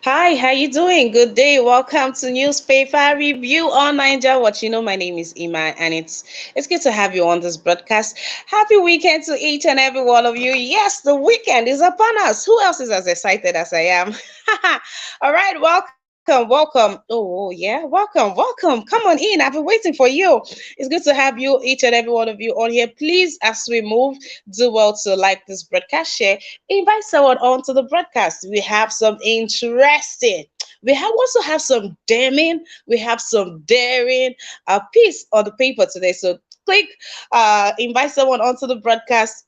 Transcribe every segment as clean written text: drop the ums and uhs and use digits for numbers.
Hi, how you doing? Good day. Welcome to Newspaper Review on Niger Watch. My name is Ima, and it's good to have you on this broadcast. Happy weekend to each and every one of you. Yes, the weekend is upon us. Who else is as excited as I am? All right, welcome. Oh, yeah, welcome. Come on in. I've been waiting for you. It's good to have you, each and every one of you, on here. Please, as we move, do well to like this broadcast, share, invite someone onto the broadcast. We have some interesting. Also have some damning. We have some daring piece on the paper today. So click, invite someone onto the broadcast,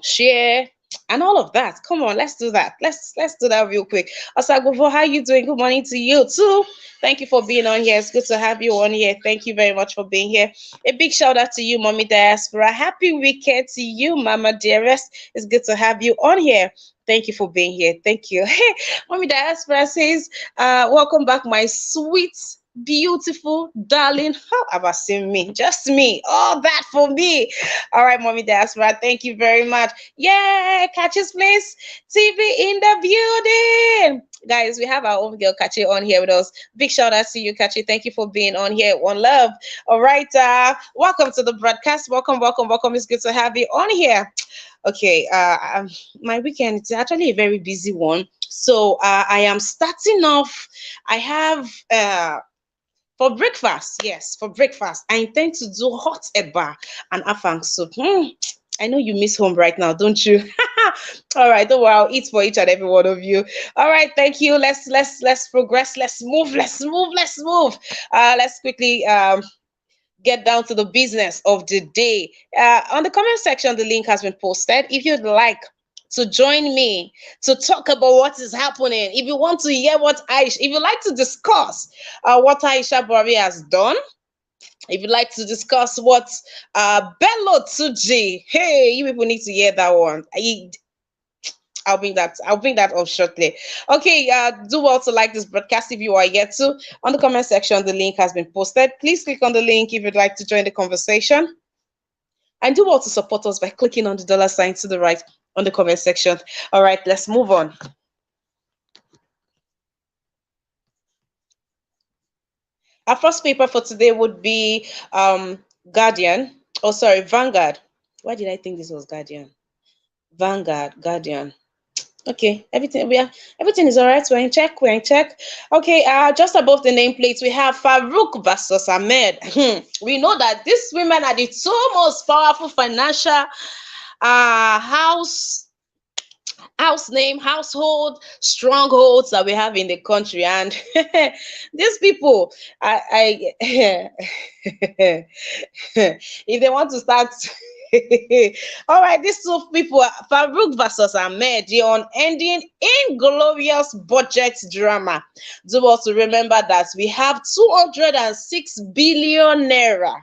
share, and all of that. Come on, let's do that. Let's do that real quick. Osagofo, how you doing? Good morning to you too. Thank you for being on here. It's good to have you on here. Thank you very much for being here. A big shout out to you, Mommy Diaspora. Happy weekend to you, Mama Dearest. It's good to have you on here. Thank you for being here. Thank you. Hey, Mommy Diaspora says, welcome back, my sweet, beautiful, darling. How about seen me? Just me. All that for me. All right, Mommy Diaspora. Thank you very much. Yeah, Catches Place TV in the building. Guys, we have our own girl Kachi on here with us. Big shout out to you, Kachi. Thank you for being on here. One love. All right. Welcome to the broadcast. Welcome. It's good to have you on here. Okay. My weekend is actually a very busy one. So I am starting off. I have for breakfast, yes, for breakfast, I intend to do hot eba and afang soup. I know you miss home right now, don't you? All right, don't worry, I'll eat for each and every one of you. All right, thank you. Let's progress. Let's move. Let's quickly get down to the business of the day. On the comment section, the link has been posted. If you'd like to join me to talk about what is happening, if you want to hear if you like to discuss what Aisha Bari has done, if you'd like to discuss what Bello Tuji, hey, you people need to hear that one. I'll bring that up shortly. Okay, do well to like this broadcast if you are yet to. On the comment section, the link has been posted. Please click on the link if you'd like to join the conversation. And do well to support us by clicking on the dollar sign to the right on the comment section. All right, let's move on. Our first paper for today would be Guardian. Oh, sorry, Vanguard. Why did I think this was Guardian? Guardian. Okay, everything is all right. We're in check. Okay, just above the nameplate, we have Farouk versus Ahmed. We know that these women are the two most powerful financial house household strongholds that we have in the country, and these people, I if they want to start. All right, these two people, Farouk versus Ahmed, the unending inglorious budget drama. Do also remember that we have 206 billion naira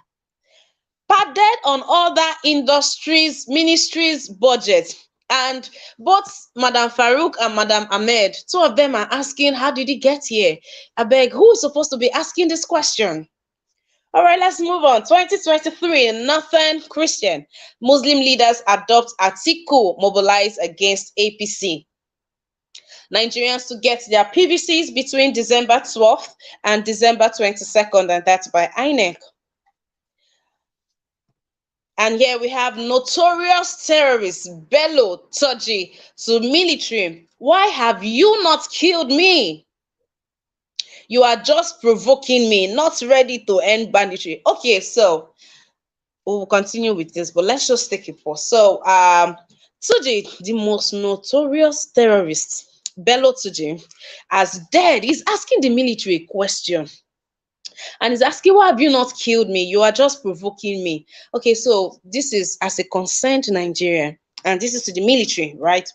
padded on other industries, ministries' budget. And both Madam Farouk and Madam Ahmed, two of them are asking, how did he get here? I beg, who is supposed to be asking this question? All right, let's move on. 2023, Northern Christian Muslim leaders adopt Atiku mobilize against APC. Nigerians to get their PVCs between December 12th and December 22nd, and that's by INEC. And here we have notorious terrorist Bello Toji to military. Why have you not killed me? You are just provoking me, not ready to end banditry. Okay, so we'll continue with this, but let's just take it pause. So, Tuji, the most notorious terrorist, Bello Tuji, as dead, he's asking the military a question. And he's asking, why have you not killed me? You are just provoking me. Okay, so this is as a concerned Nigerian, and this is to the military, right?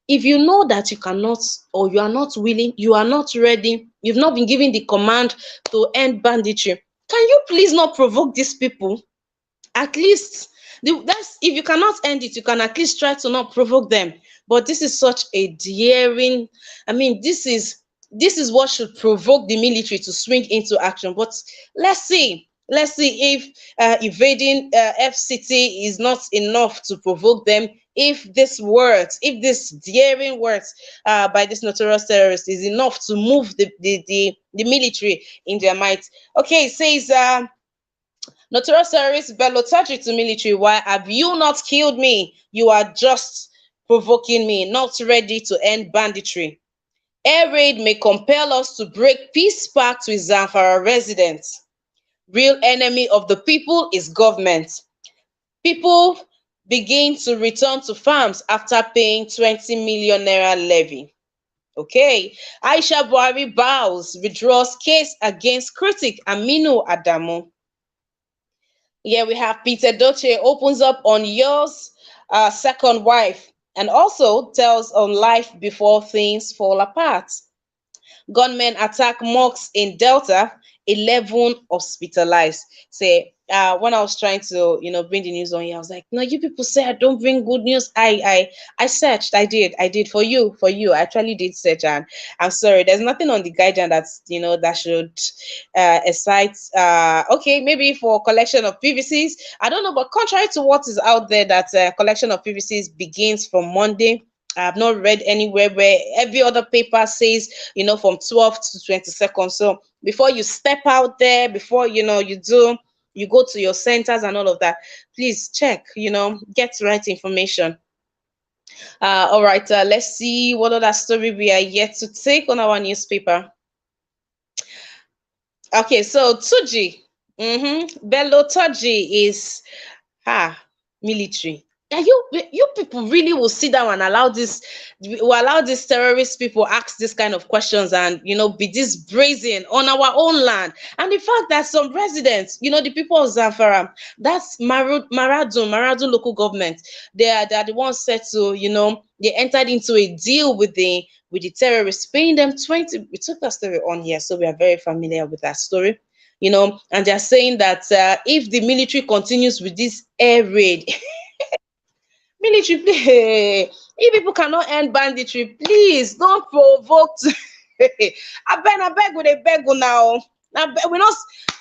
If you know that you cannot, or you are not willing, you are not ready, you've not been given the command to end banditry, can you please not provoke these people? At least, that's if you cannot end it, you can at least try to not provoke them. But this is such a daring, I mean, this is what should provoke the military to swing into action. But let's see. Let's see if evading FCT is not enough to provoke them. If these daring words by this notorious terrorist is enough to move the military in their might. Okay, it says notorious terrorist bellow to military. Why have you not killed me? You are just provoking me, not ready to end banditry. Air raid may compel us to break peace pact with Zamfara residents. Real enemy of the people is government. People begin to return to farms after paying 20 million naira levy. Okay, Aisha Buhari bows, withdraws case against critic Aminu Adamu. Yeah, we have Peter Doche opens up on yours second wife and also tells on life before things fall apart. Gunmen attack mosques in Delta, 11 hospitalized. Say, when I was trying to, bring the news on here, I was like, no, you people say I don't bring good news. I searched. I did for you. I actually did search, and I'm sorry, there's nothing on the guidance that's, that should excite. Okay, maybe for collection of PVCs, I don't know, but contrary to what is out there, that collection of PVCs begins from Monday. I have not read anywhere where every other paper says, from 12th to 22nd. So before you step out there, before you go to your centers and all of that, please check, get the right information. All right, let's see what other story we are yet to take on our newspaper. Okay, so Tuji, Bello Tuji is military. Yeah, you people really will sit down and allow these terrorist people ask this kind of questions and be this brazen on our own land. And the fact that some residents, the people of Zamfara, that's Maradun local government, they are the ones said to, they entered into a deal with the terrorists, paying them 20. We took that story on here, so we are very familiar with that story. And they're saying that if the military continues with this air raid, military, please, if people cannot end banditry, please don't provoke. I beg with a beg now. Now we not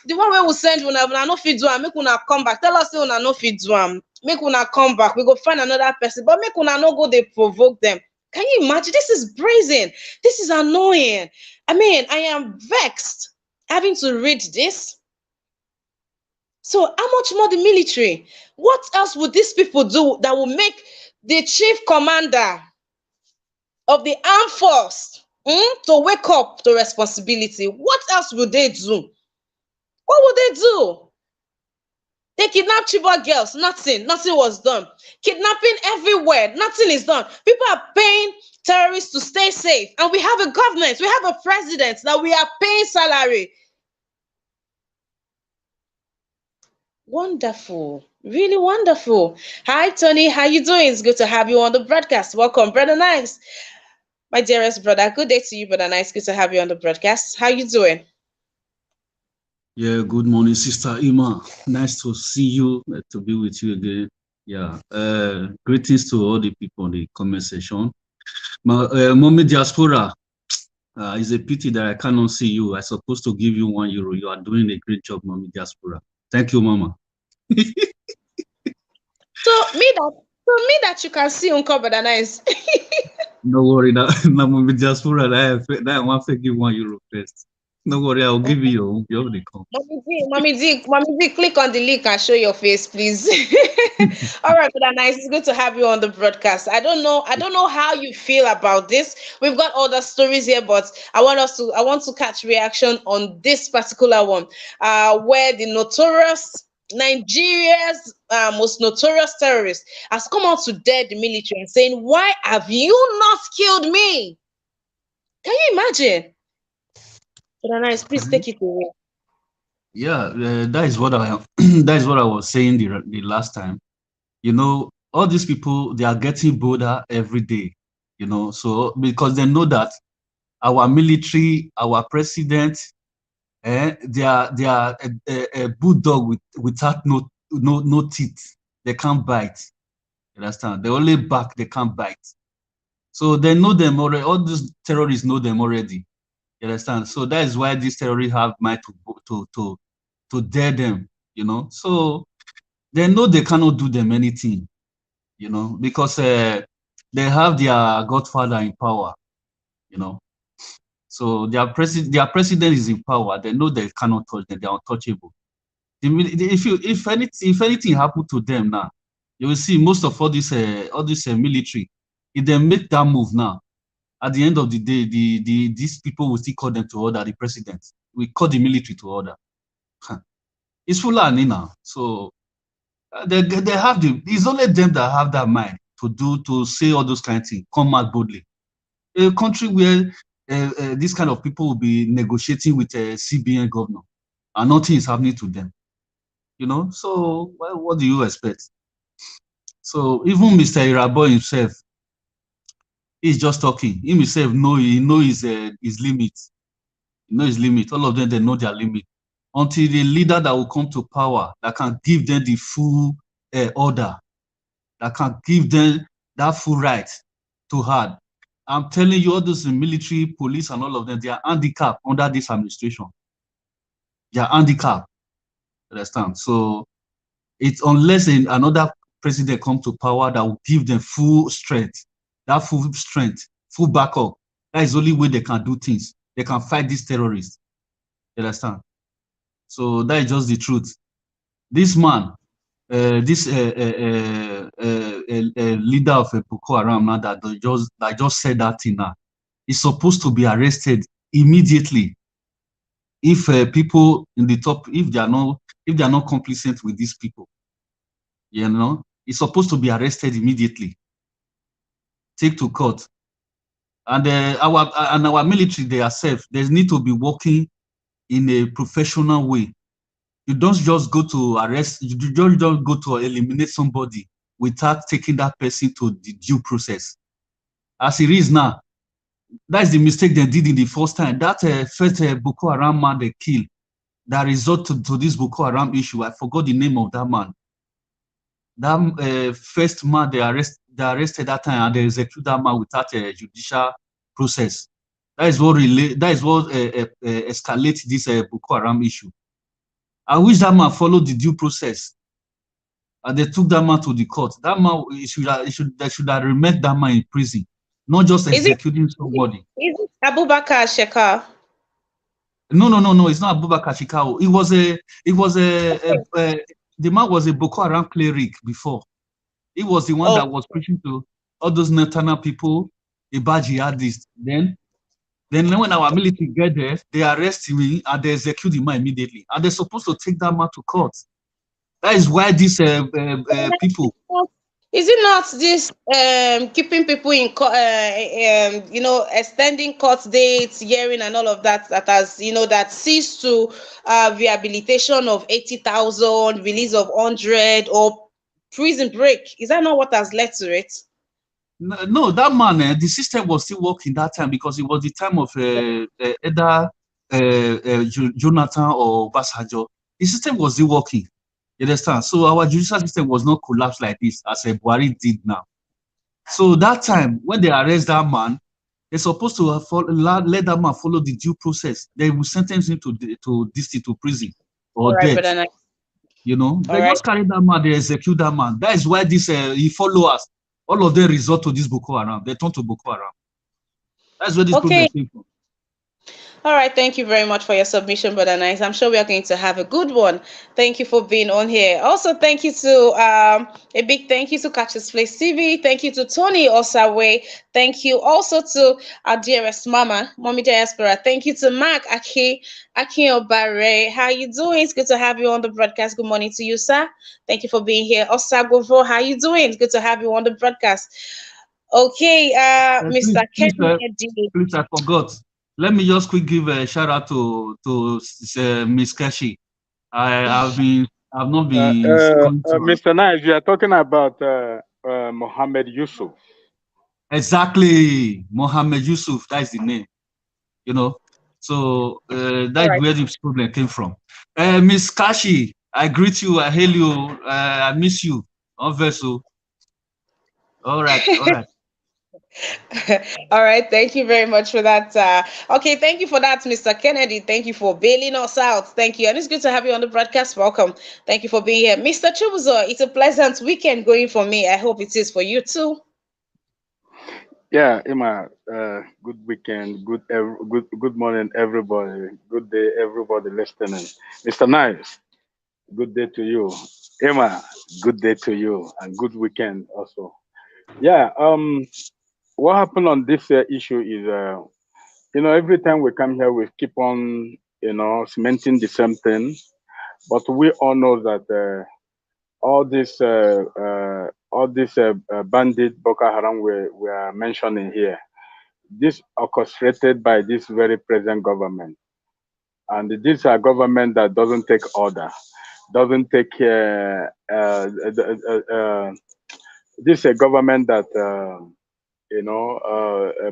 the one way we send una no fit do am, make una come back. Tell us say una no fit do am, make una come back. We go find another person, but make una no go dey provoke them. Can you imagine? This is brazen. This is annoying. I mean, I am vexed having to read this. So how much more the military? What else would these people do that will make the chief commander of the armed force to wake up to responsibility? What else would they do? What would they do? They kidnapped Chibok girls, nothing was done. Kidnapping everywhere, nothing is done. People are paying terrorists to stay safe, and we have a government, we have a president that we are paying salary. Wonderful, really wonderful. Hi Tony, how you doing? It's good to have you on the broadcast. Welcome, brother Nice, my dearest brother. Good day to you, brother Nice. Good to have you on the broadcast. How you doing? Yeah, good morning, Sister Ima. Nice to see you, to be with you again. Yeah, greetings to all the people in the comment section. Mommy Diaspora, it's a pity that I cannot see you. I'm supposed to give you €1. You are doing a great job, Mommy Diaspora. Thank you, Mama. So me that you can see Uncle Brother Nice. No worry, now Mommy Diaspora, I want to give €1 first. No worry, I'll give you the call. Mommy D, click on the link and show your face, please. All right, Brother Nice, it's good to have you on the broadcast. I don't know how you feel about this. We've got other stories here, but I want to catch reaction on this particular one, where the notorious Nigeria's most notorious terrorist has come out to dare the military and saying, "Why have you not killed me?" Can you imagine? Brother Nice, please take it away. Yeah, that is what I was saying the last time. All these people, they are getting bolder every day. So because they know that our military, our president, they are a bulldog without no teeth. They can't bite. You understand? They only bark. They can't bite. So they know them already. All these terrorists know them already. You understand? So that is why these terrorists have mind to to dare them, So they know they cannot do them anything, because they have their godfather in power, you know. So their president is in power. They know they cannot touch them. They are untouchable. If anything happened to them now, you will see most of all this military. If they make that move now, at the end of the day, these people will still call them to order. The president we call the military to order. It's Fulani now, so they have it's only them that have that mind to say all those kind of things, come out boldly. A country where this kind of people will be negotiating with a CBN governor and nothing is happening to them, So what do you expect? So even Mr. Irabo himself, he's just talking. He himself he know his limit. He know his limit. All of them, they know their limit. Until the leader that will come to power that can give them the full order, that can give them that full right to hard. I'm telling you, all those military, police, and all of them, they are handicapped under this administration. They are handicapped. Understand? So it's unless another president comes to power that will give them full strength, full backup. That is the only way they can do things. They can fight these terrorists. You understand? So that is just the truth. This man, this leader of Boko Haram now that just said that thing now, is supposed to be arrested immediately if people in the top, if they are not complicit with these people, he's supposed to be arrested immediately, take to court, and our military, they are safe. They need to be working in a professional way. You don't just go to arrest. You don't go to eliminate somebody without taking that person to the due process. As it is now, that's the mistake they did in the first time. That first Boko Haram man they killed, that result to this Boko Haram issue. I forgot the name of that man. That first man they arrested that time and they executed that man without a judicial process. That is what escalates this Boko Haram issue. I wish that man followed the due process, and they took that man to the court. That man, they should have remained that man in prison, not just executing somebody. Is it Abubakar Shekar? No. It's not Abubakar Shekau. The man was a Boko Haram cleric before. He was the one that was preaching to all those Netana people about jihadists. Then when our military get there, they arrest him and they execute him immediately. And they're supposed to take that man to court. That is why these people. Is it not this keeping people in court, extending court dates, hearing, and all of that has that sees to rehabilitation of 80,000, release of 100, or prison break? Is that not what has led to it? No, that man, the system was still working that time because it was the time of either Jonathan or Basajo. The system was still working. You understand? So our judicial system was not collapsed like this as Buhari did now. So that time, when they arrest that man, they're supposed to let that man follow the due process. They will sentence him to prison or death. They just carry that man, they execute that man. That is why this he follow us. All of them resort to this Boko Haram. They turn to Boko Haram. That's where this problem came from. All right, thank you very much for your submission, Brother Nice. I'm sure we are going to have a good one. Thank you for being on here. Also, thank you to a big thank you to Catches Place TV. Thank you to Tony Osawe. Thank you also to our dearest mama, Mommy Diaspora. Thank you to Mark Akiobare. How you doing? It's good to have you on the broadcast. Good morning to you, sir. Thank you for being here. Osagovo, how you doing? It's good to have you on the broadcast. Okay, Mr. Kenny. Please, I forgot. Let me just quick give a shout out to Miss Kashi. I've not been. Mr. Nice, you are talking about Mohammed Yusuf. Exactly, Mohammed Yusuf. That's the name. So that's where this problem came from. Miss Kashi, I greet you. I hail you. I miss you. On vessel. All right. All right, thank you very much for that. Okay, thank you for that, Mr. Kennedy. Thank you for bailing us out. Thank you, and it's good to have you on the broadcast. Welcome. Thank you for being here, Mr. Chubuzo. It's a pleasant weekend going for me. I hope it is for you too. Yeah, Emma. Good weekend. Good morning, everybody. Good day, everybody listening. Mr. Nice. Good day to you, Emma. Good day to you, and good weekend also. Yeah. What happened on this issue is, every time we come here, we keep on, cementing the same thing. But we all know that all this bandit Boko Haram we are mentioning here, this orchestrated by this very present government, and this are government that doesn't take order, doesn't take this is a government that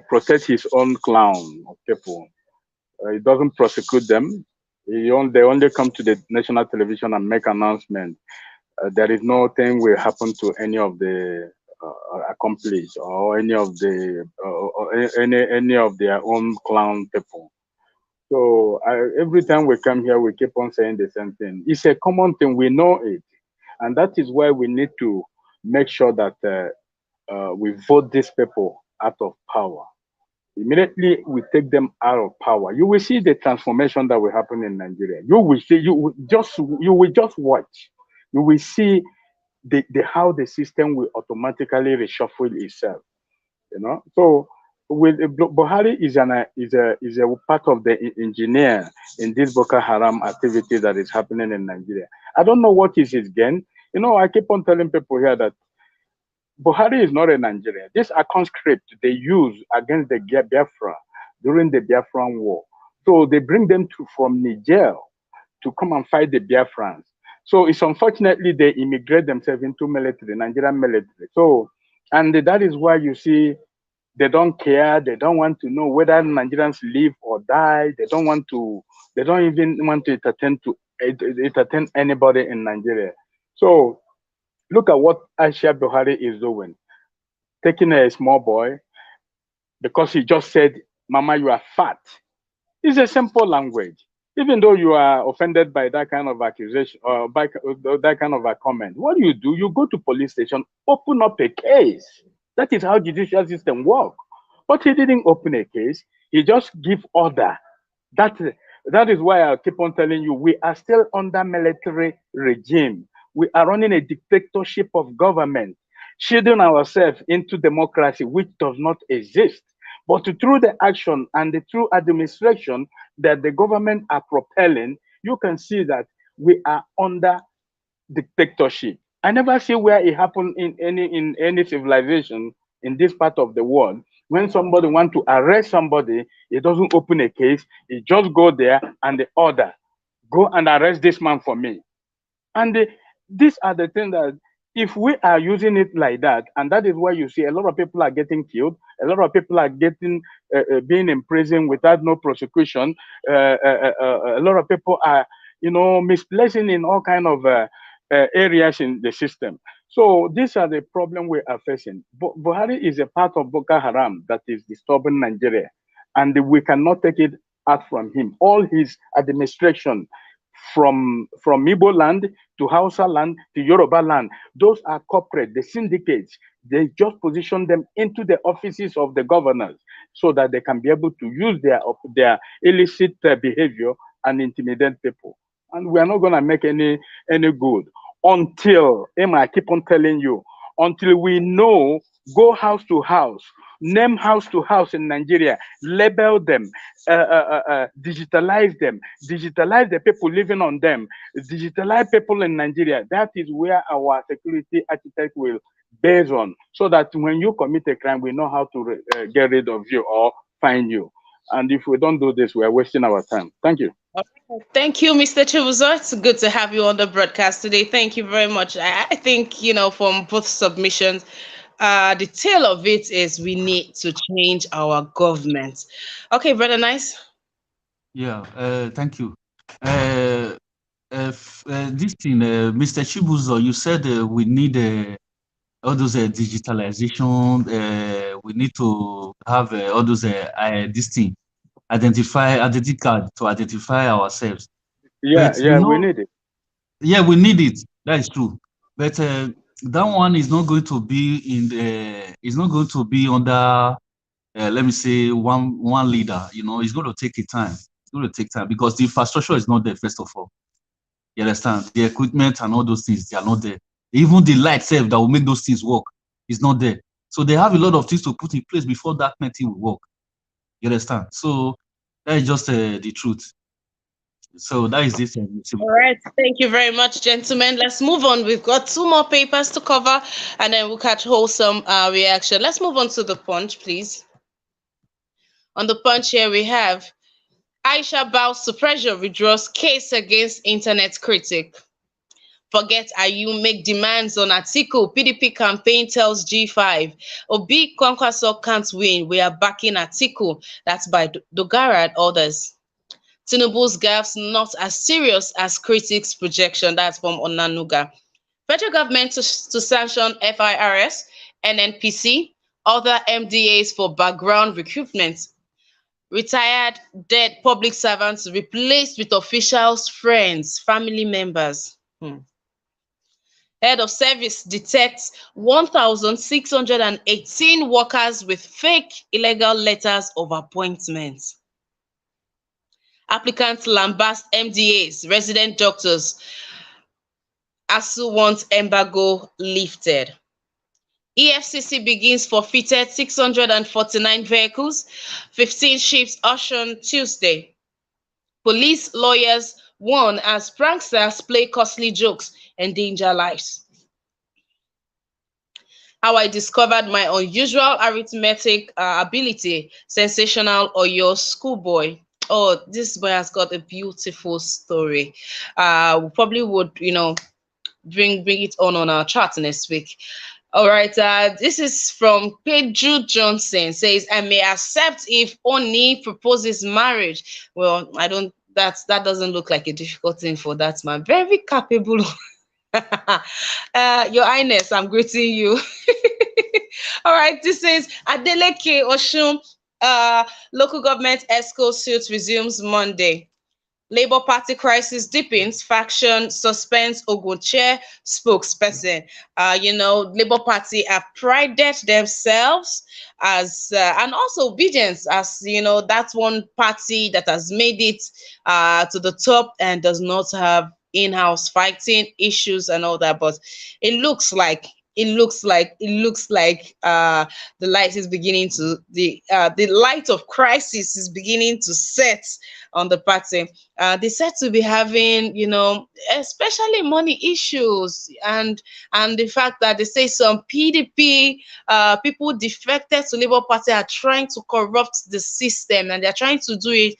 protects his own clown of people. He doesn't prosecute them. They only come to the national television and make announcement. There is nothing will happen to any of the accomplice or any of the any of their own clown people. So every time we come here, we keep on saying the same thing. It's a common thing. We know it, and that is why we need to make sure that we vote these people out of power. Immediately we take them out of power, you will see the transformation that will happen in Nigeria. You will just watch. You will see the how the system will automatically reshuffle itself. So with Buhari is a part of the engineer in this Boko Haram activity that is happening in Nigeria. I don't know what is his gain. I keep on telling people here that Buhari is not a Nigerian. This are conscript they use against the Biafra during the Biafran war. So they bring them from Niger to come and fight the Biafrans. So it's unfortunately they immigrate themselves into military, Nigerian military. So, and that is why you see they don't care. They don't want to know whether Nigerians live or die. They don't want to. They don't even want to entertain anybody in Nigeria. So look at what Aisha Buhari is doing, taking a small boy because he just said, "Mama, you are fat." It's a simple language. Even though you are offended by that kind of accusation or by that kind of a comment, what do? You go to police station, open up a case. That is how judicial system work. But he didn't open a case. He just give order. That that is why I keep on telling you we are still under military regime. We are running a dictatorship of government, shielding ourselves into democracy, which does not exist. But through the action and the true administration that the government are propelling, you can see that we are under dictatorship. I never see where it happened in any civilization in this part of the world. When somebody want to arrest somebody, he doesn't open a case. He just go there and the order, go and arrest this man for me. And these are the things that if we are using it like that, and that is why you see a lot of people are getting killed, a lot of people are getting being in prison without no prosecution. A lot of people are, misplacing in all kind of areas in the system. So these are the problem we are facing. Buhari is a part of Boko Haram that is disturbing Nigeria, and we cannot take it out from him. All his administration from Igbo land to Hausa land to Yoruba land. Those are corporate, the syndicates. They just position them into the offices of the governors so that they can be able to use their illicit behavior and intimidate people. And we are not going to make any good until, Emma, I keep on telling you, until we know, go house to house, name house to house in Nigeria, label them, digitalize them, digitalize the people living on them, digitalize people in Nigeria. That is where our security architect will base on, so that when you commit a crime, we know how to get rid of you or find you. And if we don't do this, we are wasting our time. Thank you. Thank you, Mr. Chibuzo. It's good to have you on the broadcast today. Thank you very much. I think, from both submissions, the tail of it is we need to change our government. Okay, brother, nice. Yeah, thank you. This thing, Mr. Chibuzo, you said we need all those digitalization. We need to have all those this thing, identity card to identify ourselves. Yeah, But you yeah, we know, need it. yeah, we need it. That is true. But that one is not going to be in the. It's not going to be under. Let me say one leader. You know, it's going to take a time. It's going to take time because the infrastructure is not there. First of all, you understand? The equipment and all those things, they are not there. Even the light itself that will make those things work is not there. So they have a lot of things to put in place before that kind of thing will work. You understand? So that is just the truth. So that is this. All right. Thank you very much, gentlemen. Let's move on. We've got two more papers to cover, and then we'll catch wholesome reaction. Let's move on to the punch, please. On the punch here, we have Aisha bows to pressure, withdraws case against internet critic. Forget Ayu, make demands on Atiku. PDP campaign tells G5. Obi Kwankwanso can't win. We are backing Atiku. That's by Dogara and others. Tinubu's gaffes not as serious as critics' projection. That's from Onanuga. Federal government to sanction FIRS, NNPC, other MDAs for background recruitment. Retired dead public servants replaced with officials' friends, family members. Head of service detects 1,618 workers with fake illegal letters of appointment. Applicants lambast MDAs, resident doctors. ASU wants embargo lifted. EFCC begins forfeited 649 vehicles, 15 ships auctioned Tuesday. Police lawyers warn as pranksters play costly jokes, endanger lives. How I discovered my unusual arithmetic ability, sensational Oyo schoolboy. Oh, this boy has got a beautiful story. We probably would, bring it on our chat next week. All right, this is from Pedro Johnson. Says, I may accept if Oni proposes marriage. Well, I don't. That doesn't look like a difficult thing for that man. Very capable. Your Highness, I'm greeting you. All right, this is Adeleke Oshun. Local government ESCO suit resumes Monday. Labour Party crisis deepens, faction suspends Ogun chair spokesperson. Labour Party have prided themselves as and also obedience as that's one party that has made it to the top and does not have in-house fighting issues and all that. But it looks like the light is beginning to the light of crisis is beginning to set on the party. They said to be having, especially money issues and the fact that they say some PDP people defected to Labour Party are trying to corrupt the system and they're trying to do it,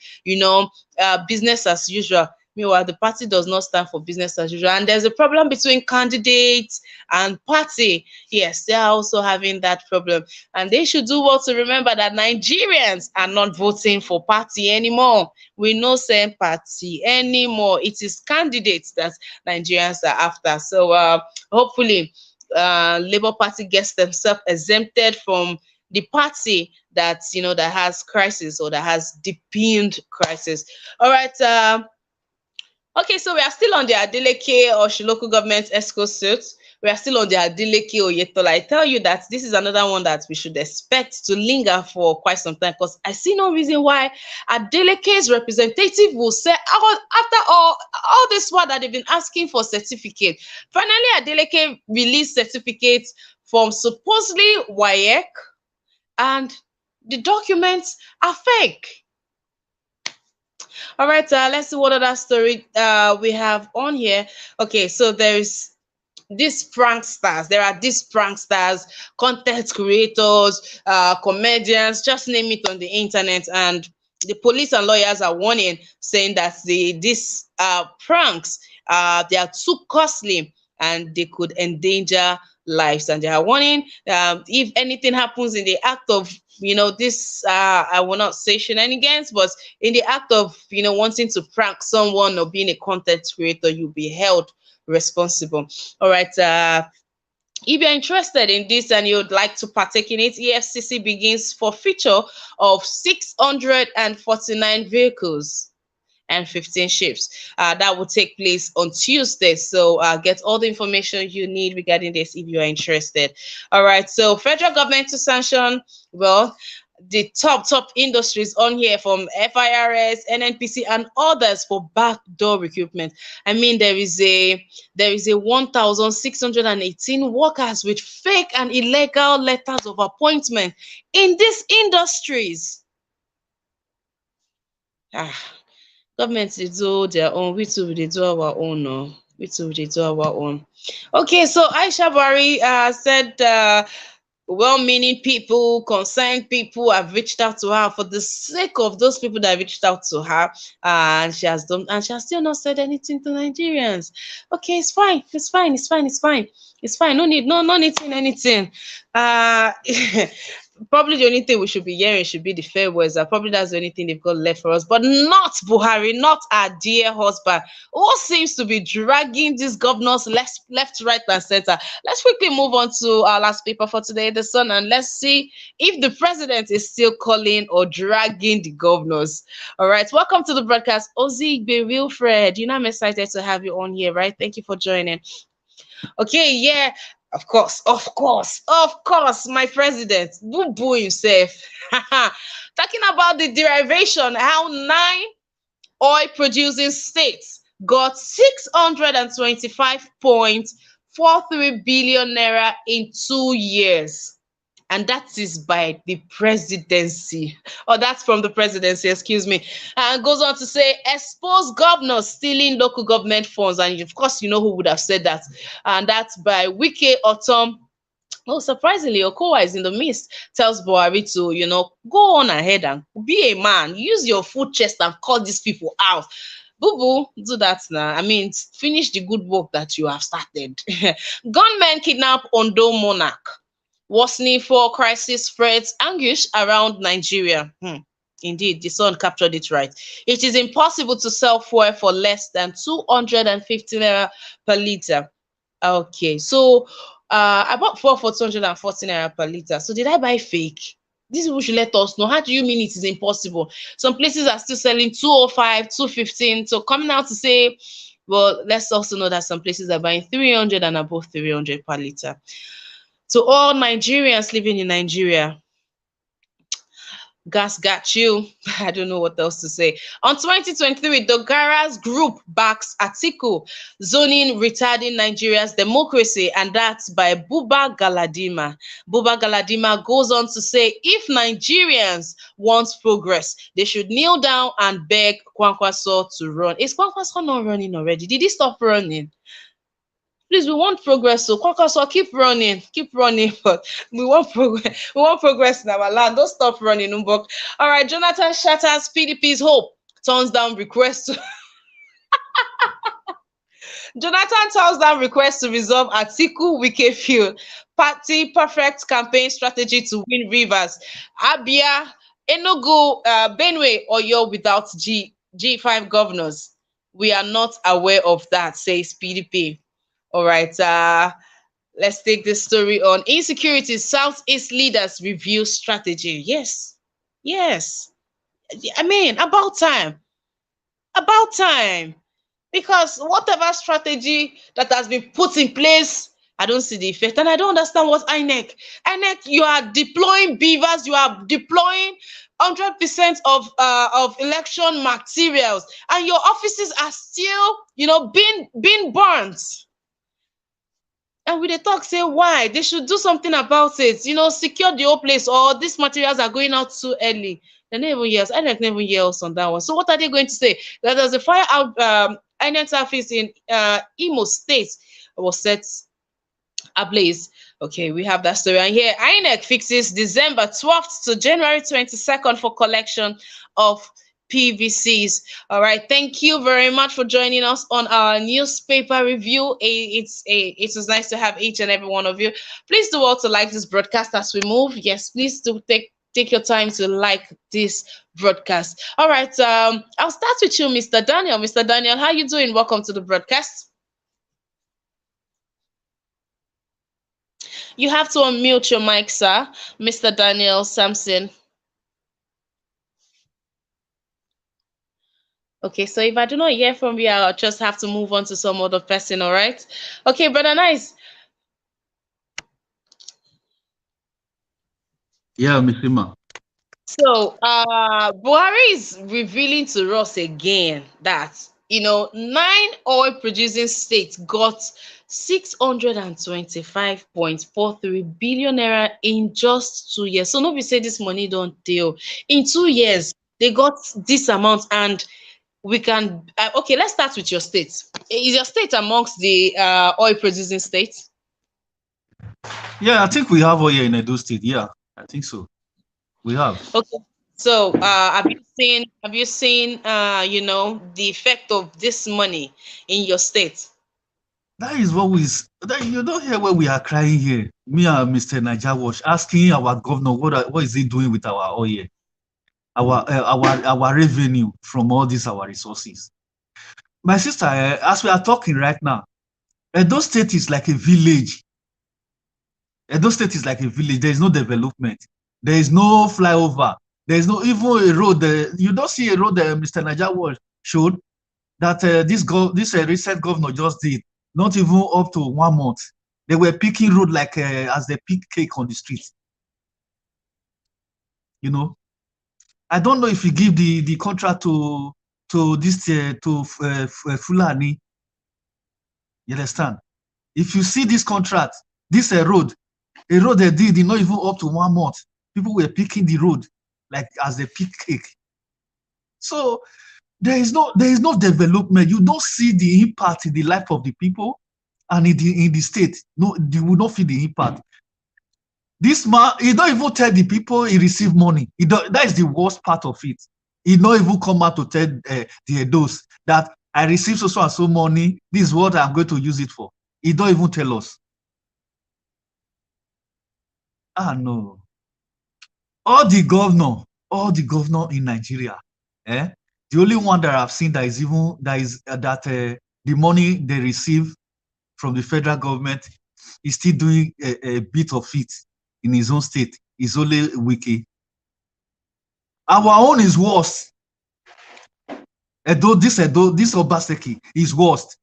business as usual. Meanwhile, the party does not stand for business as usual. And there's a problem between candidates and party. Yes, they are also having that problem. And they should do well to remember that Nigerians are not voting for party anymore. We no same party anymore. It is candidates that Nigerians are after. So hopefully Labour Party gets themselves exempted from the party that that has crisis or that has deepened crisis. All right. Okay, so we are still on the Adeleke or local government ESCO suit. We are still on the Adeleke Oyetola. I tell you that this is another one that we should expect to linger for quite some time because I see no reason why Adeleke's representative will say, after all this while that they've been asking for certificate, finally Adeleke released certificates from supposedly WAEC and the documents are fake. All right, let's see what other story we have on here. Okay, so there's these pranksters. There are these pranksters, content creators, comedians, just name it on the internet. And the police and lawyers are warning, saying that these pranks they are too costly and they could endanger lives. And they are warning if anything happens in the act of this I will not say shenanigans, but in the act of wanting to prank someone or being a content creator, you'll be held responsible. All right. If you're interested in this and you'd like to partake in it, EFCC begins forfeiture of 649 vehicles and 15 ships. That will take place on Tuesday. So get all the information you need regarding this if you are interested. All right. So federal government to sanction, well, the top industries on here from FIRS, NNPC, and others for backdoor recruitment. I mean, there is a 1,618 workers with fake and illegal letters of appointment in these industries. Ah, government dey do their own, we too we dey do our own oh. We too we dey do our own. Okay, so Aisha Buhari said well-meaning people, concerned people have reached out to her for the sake of those people that reached out to her, and she has still not said anything to Nigerians. Okay, it's fine, it's fine, it's fine, it's fine, it's fine. No need saying anything. Uh Probably the only thing we should be hearing should be the farewells. Probably that's the only thing they've got left for us, but not Buhari, not our dear husband, who seems to be dragging these governors left, right, and center. Let's quickly move on to our last paper for today, The Sun, and let's see if the president is still calling or dragging the governors. All right, welcome to the broadcast, Ozigbe Wilfred. You know, I'm excited to have you on here, right? Thank you for joining. Okay, yeah, of course, my president, Bubu himself. Talking about the derivation, how 9 oil producing states got 625.43 billion naira in 2 years. And that is by the presidency, or that's from the presidency, excuse me. And goes on to say, expose governors stealing local government funds. And of course, you know who would have said that. And that's by Wike Otom. Oh, surprisingly, Okowa is in the midst, tells Buhari to, go on ahead and be a man, use your full chest and call these people out. Boo do that now. I mean, finish the good work that you have started. Gunmen kidnap Ondo monarch. Worsening for crisis spreads anguish around Nigeria. Indeed, the Sun captured it right. It is impossible to sell fuel for less than 250 naira per liter. Okay, so I bought fuel for 240 naira per liter. So did I buy fake? These people should let us know. How do you mean it is impossible? Some places are still selling 205, 215. So coming out to say, well, let's also know that some places are buying 300 and above 300 per liter. To all Nigerians living in Nigeria, gas got you. I don't know what else to say. On 2023, Dogara's group backs Atiku, zoning retarding Nigeria's democracy, and that's by Buba Galadima. Buba Galadima goes on to say, if Nigerians want progress, they should kneel down and beg Kwankwanso to run. Is Kwankwanso not running already? Did he stop running? Please, we want progress. So Kwankwanso, keep running, but we want progress. We want progress in our land. Don't stop running, Umbok. All right, Jonathan shatters PDP's hope, turns down request to Jonathan turns down request to resolve Atiku Wike feud. Party perfect campaign strategy to win Rivers. Abia, Enugu, Benue, Oyo without G5 governors. We are not aware of that, says PDP. All right, let's take this story on. Insecurity, Southeast leaders review strategy. Yes. I mean, about time. Because whatever strategy that has been put in place, I don't see the effect. And I don't understand what INEC, you are deploying beavers, you are deploying 100% of election materials, and your offices are still, being burnt. And we dey talk say why they should do something about it, secure the whole place, or these materials are going out too early. They never even hear us. INEC never hear us on that one. So what are they going to say? That there's a fire out INEC's office in Imo State was set ablaze. Okay, we have that story. And here, INEC fixes December 12th to January 22nd for collection of PVCs. All right, thank you very much for joining us on our newspaper review. It was nice to have each and every one of you. Please do also like this broadcast as we move. Yes, please do take your time to like this broadcast. All right, I'll start with you, Mr. Daniel. Mr. Daniel, how you doing? Welcome to the broadcast. You have to unmute your mic, sir. Mr. Daniel Sampson. Okay, so if I do not hear from you, I'll just have to move on to some other person, all right? Okay, brother Nice. Yeah, Miss Ima. So, Buhari is revealing to us again that, 9 oil producing states got 625.43 billion naira in just 2 years. So, nobody say this money don't deal. In 2 years, they got this amount, and we can, okay, let's start with your state. Is your state amongst the oil producing states? Yeah, I think we have oil in Edo State. Yeah, I think so. We have. Okay. So, have you seen the effect of this money in your state? That is what that you don't hear where we are crying here. Me and Mr. Niger asking our governor what is he doing with our oil, our revenue from all these our resources. My sister, as we are talking right now, Edo State is like a village. Edo State is like a village. There is no development. There is no flyover. There is no even a road. You don't see a road Mr. Niger showed that this recent governor just did. Not even up to 1 month. They were picking road like as they pick cake on the street. I don't know if you give the contract to this to Fulani. You understand? If you see this contract, this a road they did not even up to 1 month. People were picking the road like as they pick cake. So there is no development. You don't see the impact in the life of the people and in the state. No, you will not feel the impact. This man, he don't even tell the people he received money. That is the worst part of it. He don't even come out to tell the Edos that I received so and so money. This is what I'm going to use it for. He don't even tell us. No. All the governor in Nigeria, the only one that I've seen that is the money they receive from the federal government is still doing a bit of it in his own state is only Wiki. Our own is worse. This Obaseki is worst.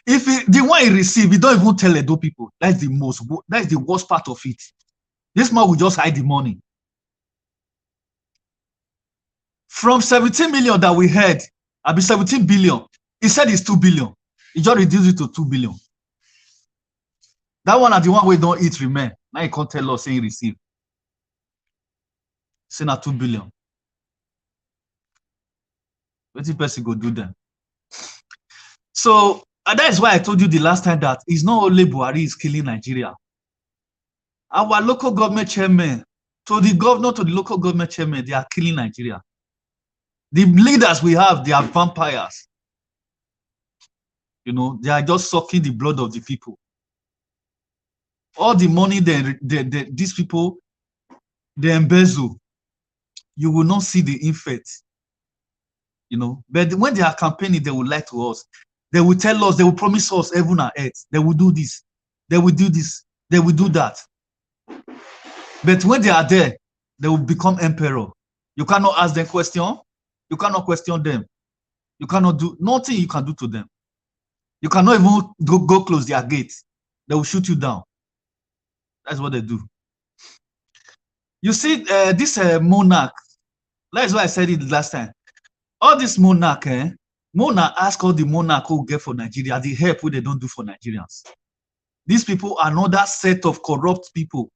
If the one he receive, he don't even tell Edo people. That's the worst part of it. This man will just hide the money. From 17 million that we had, I'll be 17 billion. He said it's 2 billion. He just reduced it to 2 billion. That one are the one we don't eat remain. Now he can't tell us saying receive. Say na 2 billion. What the person go do then? So that is why I told you the last time that it's not only Buhari is killing Nigeria. Our local government chairman, to the governor, to the local government chairman, they are killing Nigeria. The leaders we have, they are vampires. They are just sucking the blood of the people. All the money these people, they embezzle, you will not see the effect. But when they are campaigning, they will lie to us. They will tell us, they will promise us heaven and earth. They will do this. They will do this. They will do that. But when they are there, they will become emperor. You cannot ask them question. You cannot question them. You cannot do nothing you can do to them. You cannot even go close their gates. They will shoot you down. That's what they do. You see, this monarch, that's why I said it last time. All this monarch, monarch ask all the monarch who get for Nigeria, the help what they don't do for Nigerians. These people are another set of corrupt people.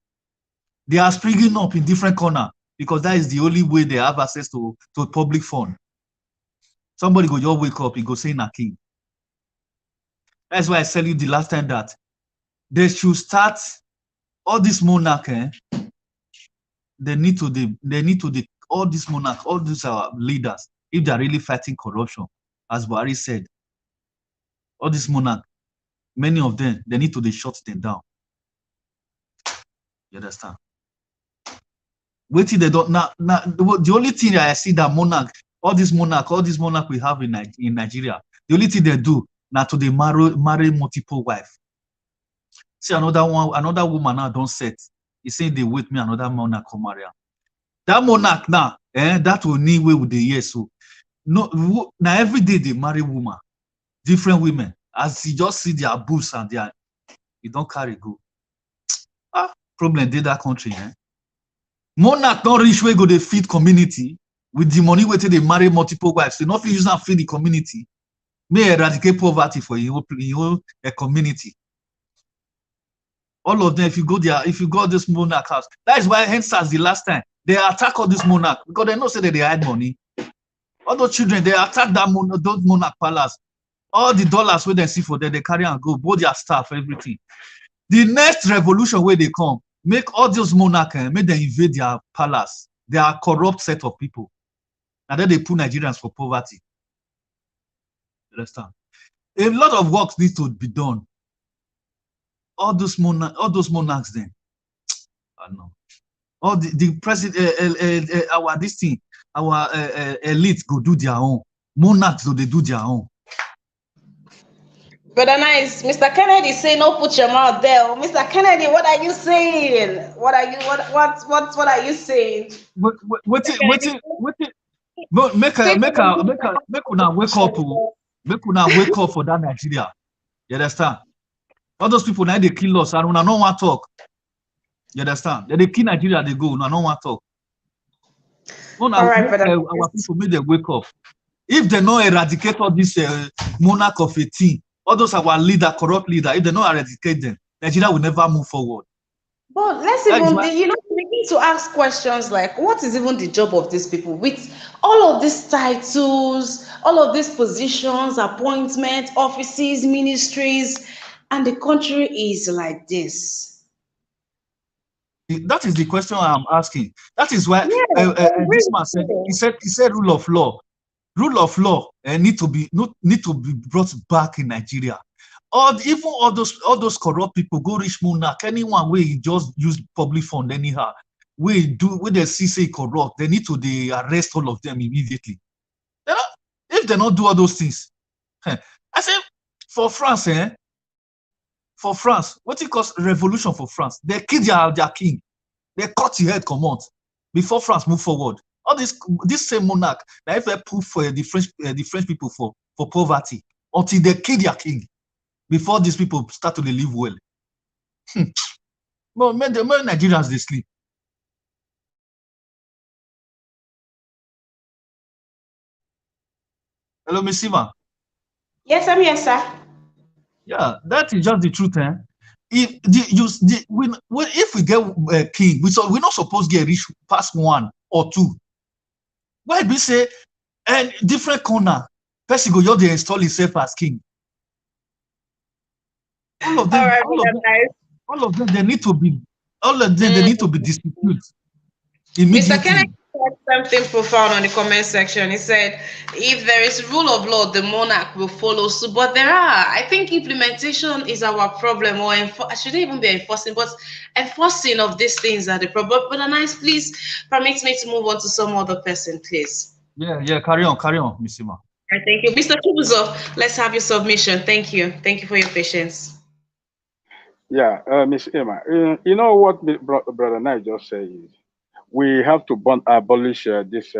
They are springing up in different corners because that is the only way they have access to public fund. Somebody go just wake up, he go say na king. That's why I said you the last time that they should start all this monarch. They need to all these monarch, all these leaders, if they are really fighting corruption, as Buhari said, all these monarch, many of them, they need to shut them down. You understand? Wait till they don't now. The only thing that I see that all these monarch we have in Nigeria, the only thing they do now to they marry multiple wives. See another woman now don't set. He saying they wait me another monarch come marry. That monarch now, that will need way with the years. So no, now every day they marry woman, different women. As you just see their boobs and their, you don't carry go. Problem did that country. Monarch don't reach where go they feed community with the money where they marry multiple wives. They not use that feed the community. May eradicate poverty for your community. All of them, if you go this monarch house, that is why hence as the last time they attack all this monarch because they know say that they hide money. All those children, they attack those monarch palace. All the dollars where they see for them, they carry and go, both their staff, everything. The next revolution where they come, make all those monarchs, make them invade their palace. They are a corrupt set of people. And then they put Nigerians for poverty. Understand? A lot of work needs to be done. All those monarchs then. I know. All the president, our elite go do their own. Monarchs they do their own. Brother Nice, Mr. Kennedy say no put your mouth there. Mr. Kennedy, what are you saying? What are you saying? Make una wake up. Make una wake up for that Nigeria. You understand? All those people now they kill us and we don't want to talk. You understand? They kill Nigeria, they go, we don't want to talk. All right, our people make them wake up. If they not eradicate all this monarch of a team, all those our leader, corrupt leader, if they not eradicate them, Nigeria will never move forward. But let's even, we need to ask questions like, what is even the job of these people with all of these titles, all of these positions, appointments, offices, ministries, and the country is like this? That is the question I'm asking. That is why this man said, he said rule of law. Rule of law need to be brought back in Nigeria. Even all those corrupt people go reach monarch, anyone where he just use public fund anyhow, where they see say corrupt, they need to arrest all of them immediately. If they not do all those things, I say for France, what it calls revolution for France, they kill their king, they cut his head come out before France move forward. All this same monarch, they ever put for the French people for poverty until they kill their king before these people start to live well. But many Nigerians they sleep. Hello, Miss Sima. Yes, I'm here, sir. Yeah, that is just the truth, If we get a king, we're not supposed to get rich past 1 or 2. Why we say and different corner, person go you they install himself as king. All of them, all of them, they need to be disputed immediately. Mr. Kennedy said something profound on the comment section. He said, if there is rule of law, the monarch will follow suit. But I think implementation is our problem, or I shouldn't even be enforcing, but enforcing of these things are the problem. But Nice, please permit me to move on to some other person, please. Yeah, carry on, Miss Ima. Thank you. Mr. Kubuzov, let's have your submission. Thank you for your patience. Yeah, Miss Emma, you know what Brother Knight just said is, we have to abolish this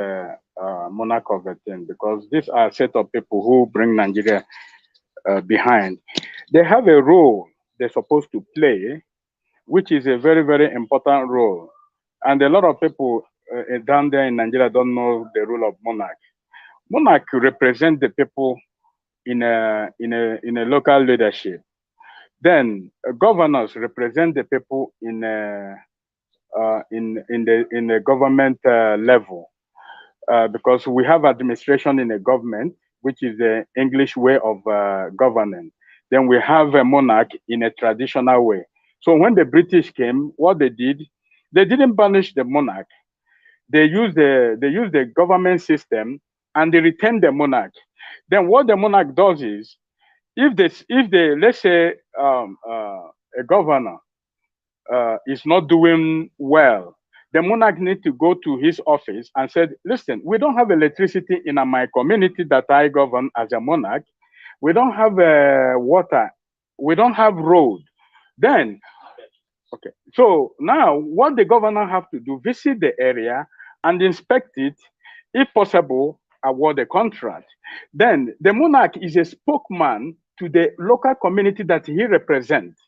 monarch of a thing, because these are a set of people who bring Nigeria behind. They have a role they're supposed to play, which is a very, very important role. And a lot of people down there in Nigeria don't know the role of monarch. Monarch represent the people in a local leadership. Then governors represent the people in the government level, because we have administration in a government, which is the English way of governing. Then we have a monarch in a traditional way. So when the British came, what they did, they didn't banish the monarch. They used the government system and they retained the monarch. Then what the monarch does is, if they let's say a governor is not doing well, the monarch needs to go to his office and said, listen, we don't have electricity in my community that I govern as a monarch. We don't have water. We don't have road. Then, okay. So now what the governor have to do, visit the area and inspect it. If possible, award a contract. Then the monarch is a spokesman to the local community that he represents.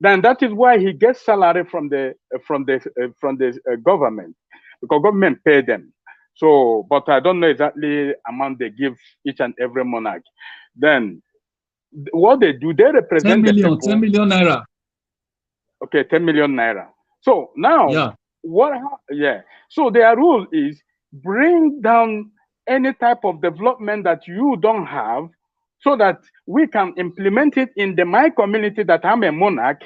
Then that is why he gets salary from the government, because government pay them. So, but I don't know exactly amount they give each and every monarch. Then what they do, they 10 represent the million, 10 people. million naira. Okay, 10 million naira. So now, Yeah. yeah. So their rule is bring down any type of development that you don't have so that we can implement it in my community that I'm a monarch.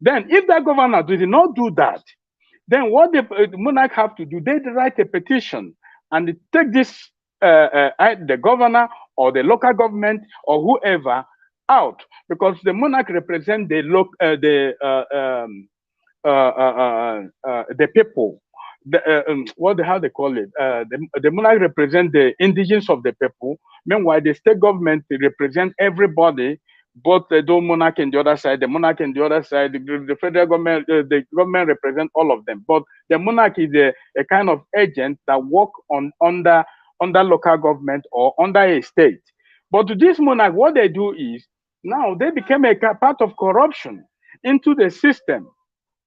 Then if the governor did not do that, then what the monarch have to do, they write a petition and take this, the governor or the local government or whoever out, because the monarch represent the people. How they call it? The monarch represent the indigenous of the people. Meanwhile, the state government represent everybody, both the monarch and the other side, the monarch and the other side, the federal government, the government represent all of them. But the monarch is a kind of agent that work under local government or under a state. But to this monarch, what they do is now they became a part of corruption into the system.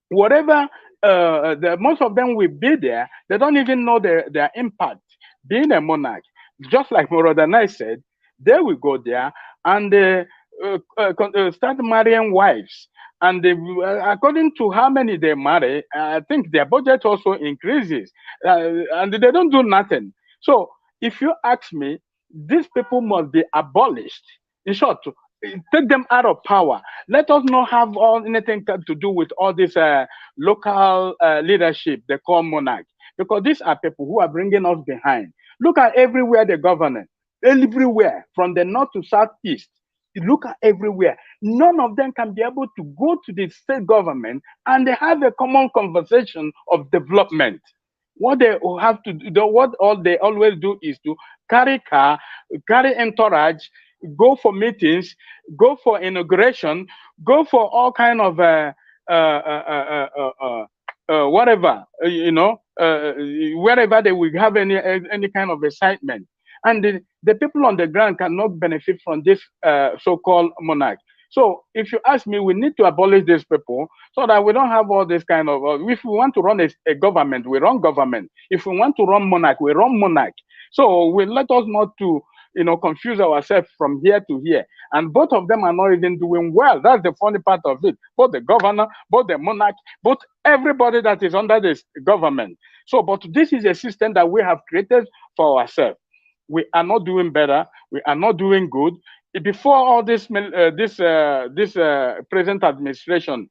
Whatever, most of them will be there, they don't even know their impact. Being a monarch, just like Morodani said, they will go there and start marrying wives. And according to how many they marry, I think their budget also increases, and they don't do nothing. So, if you ask me, these people must be abolished. In short, take them out of power. Let us not have anything to do with all this local leadership they call monarch, because these are people who are bringing us behind. Look at everywhere they govern, everywhere from the north to southeast. Look at everywhere. None of them can be able to go to the state government and they have a common conversation of development. What they have to do, what all they always do is to carry car, carry entourage, go for meetings, go for inauguration, go for all kind of whatever, wherever they will have any kind of excitement. And the people on the ground cannot benefit from this so-called monarch. So if you ask me, we need to abolish these people so that we don't have all this kind of, if we want to run a government, we run government. If we want to run monarch, we run monarch. So we let us not to, confuse ourselves from here to here. And both of them are not even doing well. That's the funny part of it. Both the governor, both the monarch, both everybody that is under this government. So, but this is a system that we have created for ourselves. We are not doing better. We are not doing good. Before all this present administration,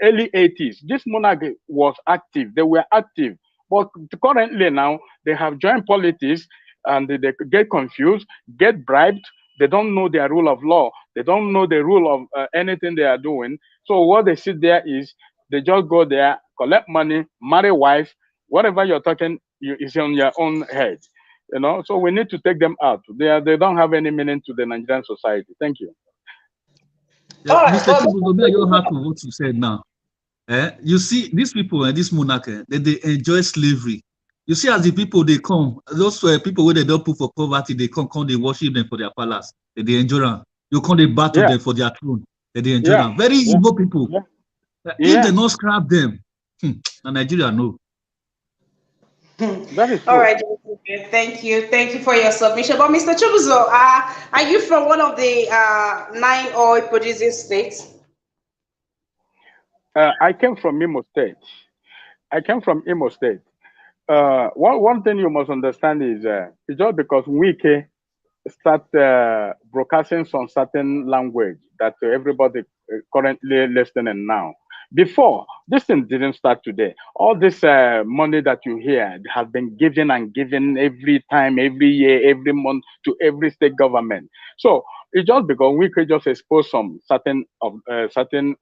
early 80s, this monarch was active. They were active. But currently now, they have joined politics and they get confused, get bribed. They don't know their rule of law. They don't know the rule of anything they are doing. So what they sit there is, they just go there, collect money, marry wife, whatever you're talking is on your own head. So we need to take them out. They don't have any meaning to the Nigerian society. Thank you. Yeah, Mr. Chibuzo, I just happy with what you said now. You see, these people and this monarch, they enjoy slavery. You see, as the people they come, those people where they don't put for poverty, they come, they worship them for their palace. They enjoy them. You come, they battle them for their throne. They enjoy them. Very evil people. If they not scrap them, Nigeria no. That is all right. Thank you for your submission. But Mr. Chibuzo, are you from one of the 9 oil producing states? I came from Imo State. One thing you must understand is it's just because Wike start broadcasting some certain language that everybody currently listening now. Before, this thing didn't start today. All this money that you hear has been given and given every time, every year, every month to every state government. So it's just because we could just expose some certain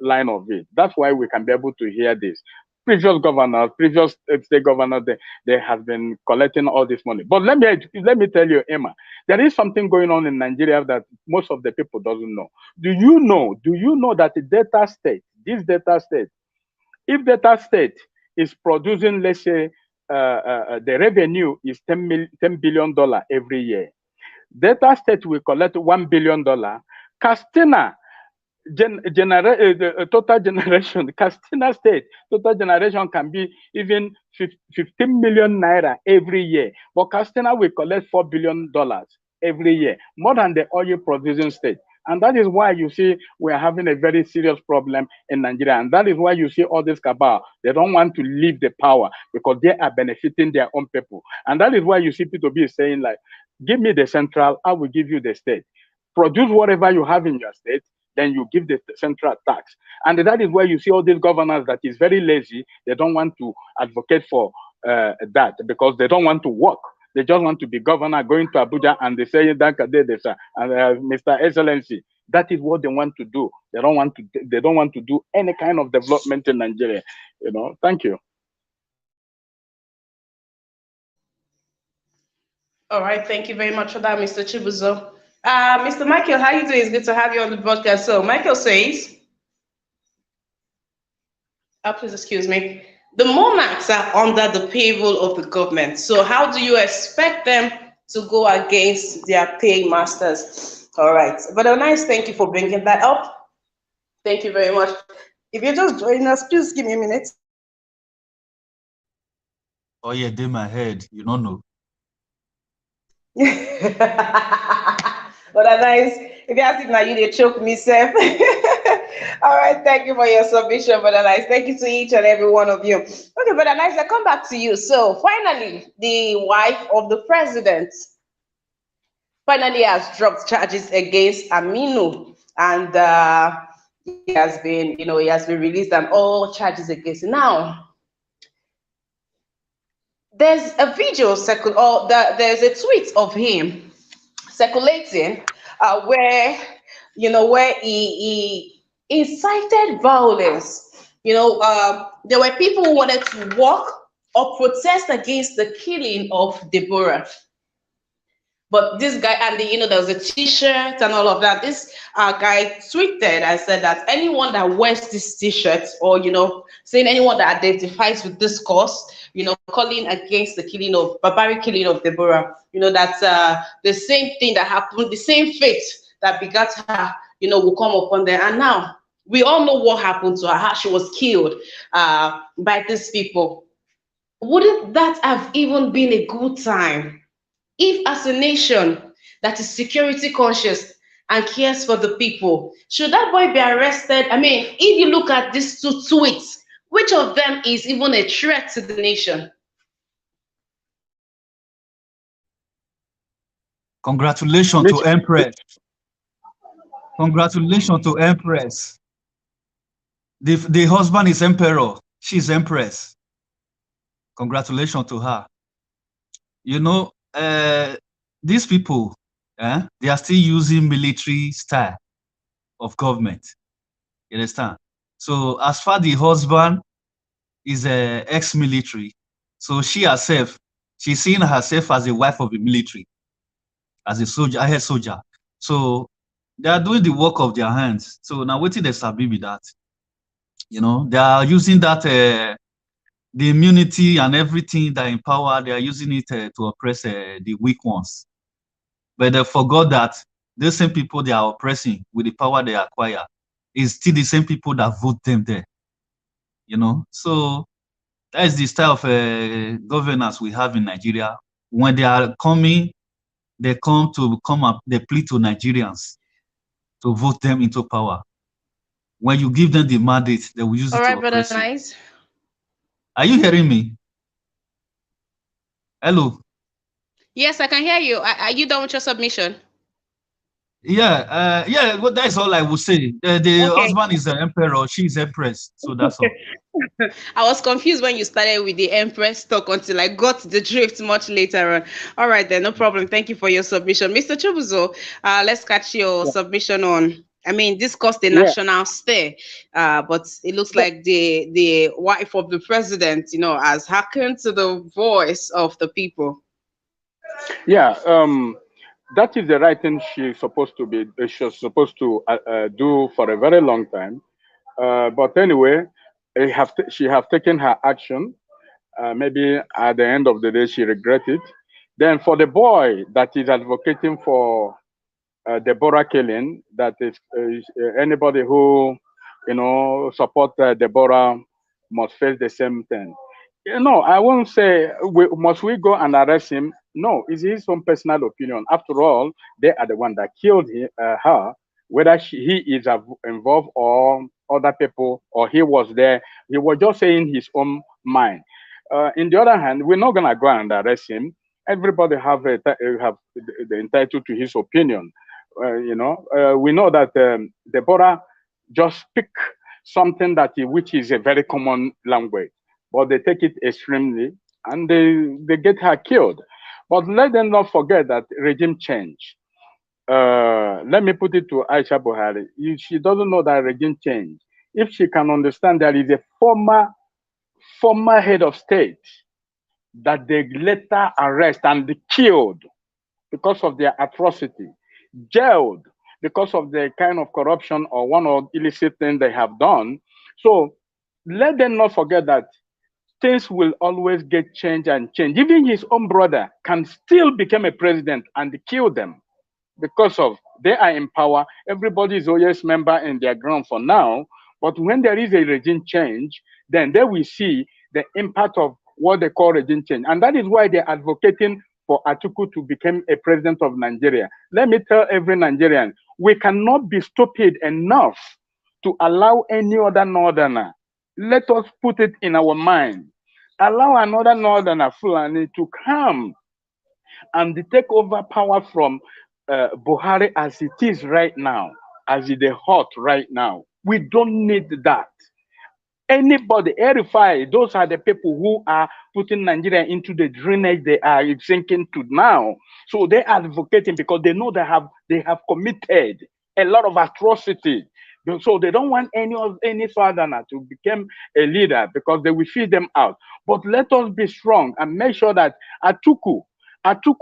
line of it. That's why we can be able to hear this. Previous governors, previous state governors, they have been collecting all this money. But let me tell you, Emma, there is something going on in Nigeria that most of the people doesn't know. Do you know that the Delta State this data state. If data state is producing, let's say, the revenue is $10 billion every year. Data state will collect $1 billion. Castina, total generation, Castina state, total generation can be even 15 million naira every year. But Castina will collect $4 billion every year, more than the oil producing state. And that is why you see we are having a very serious problem in Nigeria. And that is why you see all this cabal. They don't want to leave the power because they are benefiting their own people. And that is why you see P2B saying, like, give me the central, I will give you the state. Produce whatever you have in your state, then you give the central tax. And that is why you see all these governors that is very lazy. They don't want to advocate for that because they don't want to work. They just want to be governor, going to Abuja, and they say, and Mr. Excellency, that is what they want to do. They don't want to do any kind of development in Nigeria. You know, thank you. All right, thank you very much for that, Mr. Chibuzo. Mr. Michael, how you doing? It's good to have you on the broadcast. So Michael says, please excuse me. The monarchs are under the payroll of the government. So how do you expect them to go against their paymasters? All right. But nice, thank you for bringing that up. Thank you very much. If you're just joining us, please give me a minute. Oh yeah, they my head. You don't know. But nice. If you ask it now, you they choke me, Seth. All right, thank you for your submission, Brother Nice. Thank you to each and every one of you. Okay, Brother Nice, I come back to you. So finally, the wife of the president finally has dropped charges against Aminu, and he has been released and all charges against him. Now, there's a video there's a tweet of him circulating where he incited violence. There were people who wanted to walk or protest against the killing of Deborah. But this guy, and there was a t-shirt and all of that. This guy tweeted and said that anyone that wears this t-shirt, or saying anyone that identifies with this cause, calling against the barbaric killing of Deborah, that's the same thing that happened, the same fate that begat her, will come upon them. And now we all know what happened to her, how she was killed by these people. Wouldn't that have even been a good time if, as a nation that is security conscious and cares for the people, should that boy be arrested? I mean, if you look at these two tweets, which of them is even a threat to the nation? Congratulations to Empress. Congratulations to Empress. The husband is Emperor. She's Empress. Congratulations to her. These people, they are still using military style of government. You understand? So as far the husband is ex-military, so she herself, she's seeing herself as a wife of the military, as a soldier, a head soldier. So they are doing the work of their hands. So now waiting they sabi with that. They are using that the immunity and everything that in power, they are using it to oppress the weak ones. But they forgot that the same people they are oppressing with the power they acquire is still the same people that vote them there. So that is the style of governance we have in Nigeria. When they are coming, they come up, they plead to Nigerians to vote them into power. When you give them the mandate, they will use it to oppress you. Nice. Are you hearing me? Hello. Yes, I can hear you. Are you done with your submission? Yeah, well, that's all I would say. The husband is the emperor, she's empress, so that's all. I was confused when you started with the empress talk until I got the drift much later on. All right, then, no problem. Thank you for your submission. Mr. Chibuzo, let's catch your submission on. I mean, this caused a national stir, but it looks like the wife of the president, has hearkened to the voice of the people. Yeah, that is the right thing she's supposed to do for a very long time. But anyway, she have taken her action. Maybe at the end of the day, she regret it. Then for the boy that is advocating for Deborah killing, that is anybody who, support Deborah must face the same thing. I won't say must we go and arrest him. No, it's his own personal opinion. After all, they are the one that killed her. Whether he is involved or other people, or he was there, he was just saying his own mind. In the other hand, we're not gonna go and arrest him. Everybody have the entitled to his opinion. We know that Deborah just speak something which is a very common language, but they take it extremely and they get her killed. But let them not forget that regime change. Let me put it to Aisha Buhari. If she doesn't know that regime change, if she can understand there is a former head of state that they later arrest and killed because of their atrocity, jailed because of the kind of corruption or one of illicit things they have done. So let them not forget that things will always get changed and change. Even his own brother can still become a president and kill them because of they are in power. Everybody is always member in their ground for now. But when there is a regime change, then they will see the impact of what they call regime change. And that is why they're advocating for Atiku to become a president of Nigeria. Let me tell every Nigerian, we cannot be stupid enough to allow any other northerner. Let us put it in our mind. Allow another northerner, Fulani, to come and take over power from Buhari as it is right now, as it is hot right now. We don't need that. Anybody, Erify, those are the people who are putting Nigeria into the drainage they are sinking to now. So they are advocating because they know they have committed a lot of atrocity. So they don't want any southerner to become a leader because they will feed them out. But let us be strong and make sure that Atiku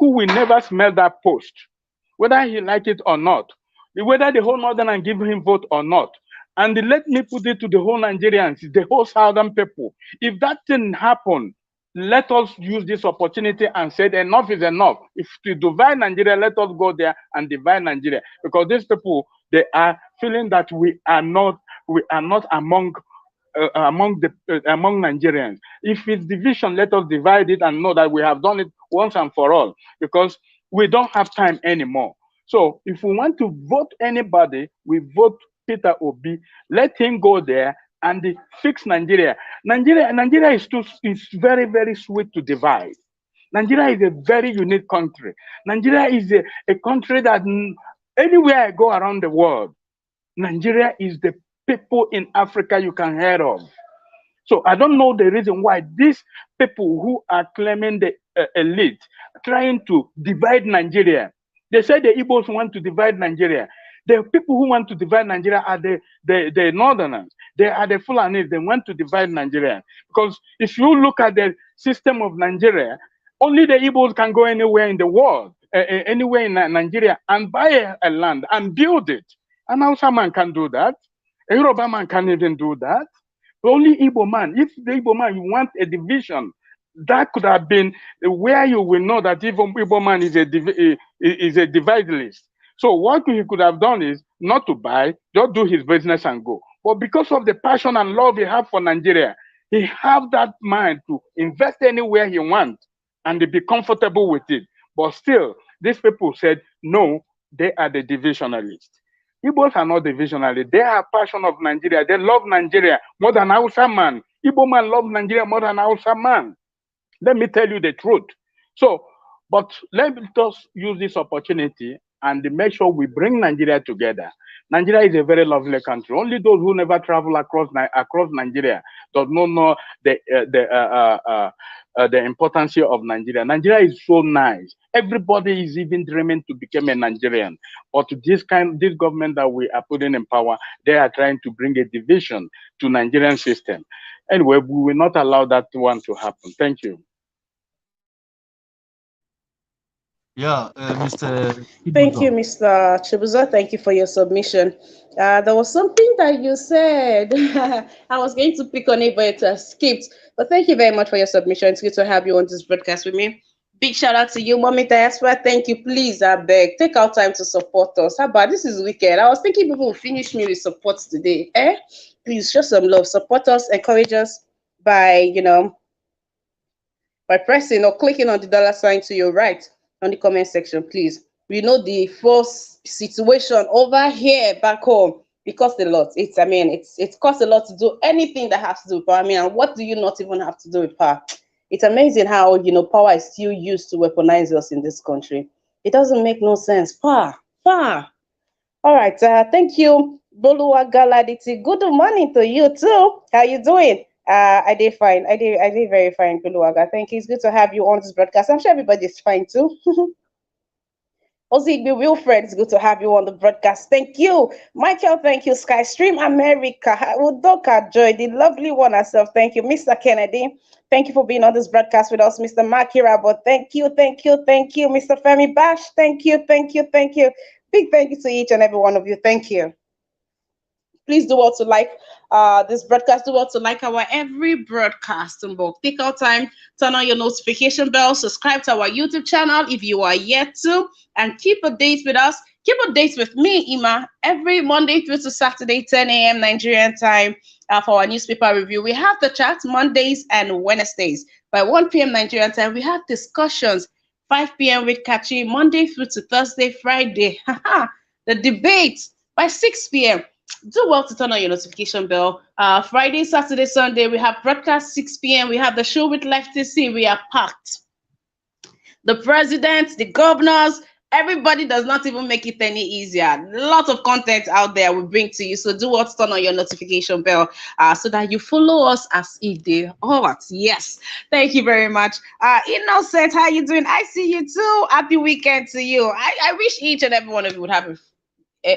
will never smell that post, whether he like it or not, whether the whole northern give him vote or not. And let me put it to the whole Nigerians, the whole southern people. If that thing happen, let us use this opportunity and say enough is enough. If to divide Nigeria, let us go there and divide Nigeria. Because these people, they are feeling that we are not among Nigerians. If it's division, let us divide it and know that we have done it once and for all, because we don't have time anymore. So if we want to vote anybody, we vote Peter Obi. Let him go there and fix Nigeria. Nigeria is very, very sweet to divide. Nigeria is a very unique country. Nigeria is a country that anywhere I go around the world, Nigeria is the people in Africa you can hear of. So I don't know the reason why these people who are claiming the elite trying to divide Nigeria. They say the Igbos want to divide Nigeria. The people who want to divide Nigeria are the northerners. They are the Fulanis. They want to divide Nigeria. Because if you look at the system of Nigeria, only the Igbos can go anywhere in the world, anywhere in Nigeria, and buy a land and build it. An Hausa man can do that. A Yoruba man can't even do that. Only Igbo man. If the Igbo man, you want a division, that could have been where you will know that even Igbo man is a divide list. So what he could have done is not to buy, just do his business and go. But because of the passion and love he have for Nigeria, he have that mind to invest anywhere he wants and be comfortable with it. But still, these people said, no, they are the divisionalists. Igbos are not divisionalists. They have passion of Nigeria. They love Nigeria more than Hausa man. Igbo man love Nigeria more than Hausa man. Let me tell you the truth. So, but let us use this opportunity and make sure we bring Nigeria together. Nigeria is a very lovely country. Only those who never travel across Nigeria does not know the importance of Nigeria. Nigeria is so nice. Everybody is even dreaming to become a Nigerian. But this government that we are putting in power, they are trying to bring a division to Nigerian system. Anyway, we will not allow that one to happen. Thank you. Yeah, Mr. Thank you, Ibuzo. Mr. Chibuzo. Thank you for your submission. There was something that you said. I was going to pick on it, but it skipped. But thank you very much for your submission. It's good to have you on this broadcast with me. Big shout out to you, Mommy Diaspora. Thank you. Please, I beg, take out time to support us. How about this is weekend? I was thinking people will finish me with support today. Please show some love. Support us, encourage us by, by pressing or clicking on the dollar sign to your right on the comment section, please. We know the first situation over here back home. It costs a lot. It costs a lot to do anything that has to do with power. And what do you not even have to do with power? It's amazing how power is still used to weaponize us in this country. It doesn't make no sense. Power. All right. Thank you, Boluwa Galaditi. Good morning to you too. How you doing? I did fine. I did very fine, Boluwaga. Thank you. It's good to have you on this broadcast. I'm sure everybody's fine too. Ozigbe Wilfred, it's good to have you on the broadcast. Thank you. Michael, thank you. Skystream America. Udoka Joy, the lovely one herself. Thank you. Mr. Kennedy, thank you for being on this broadcast with us. Mr. Makira, but thank you. Mr. Femi Bash, thank you. Big thank you to each and every one of you. Thank you. Please do also like this broadcast. Do also like our every broadcast. And take out time, turn on your notification bell, subscribe to our YouTube channel if you are yet to, and keep updates with us. Keep updates with me, Ima, every Monday through to Saturday, 10 a.m. Nigerian time for our newspaper review. We have the chat Mondays and Wednesdays. By 1 p.m. Nigerian time, we have discussions 5 p.m. with Kachi, Monday through to Thursday, Friday. The debate by 6 p.m. Do well to turn on your notification bell. Friday, Saturday, Sunday, we have broadcast 6 p.m. We have the show with Lefty C. We are packed. The president, the governors, everybody does not even make it any easier. Lots of content out there we bring to you. So do what turn on your notification bell so that you follow us as it did. Oh, yes. Thank you very much. Innocent, how you doing? I see you too. Happy weekend to you. I wish each and every one of you would have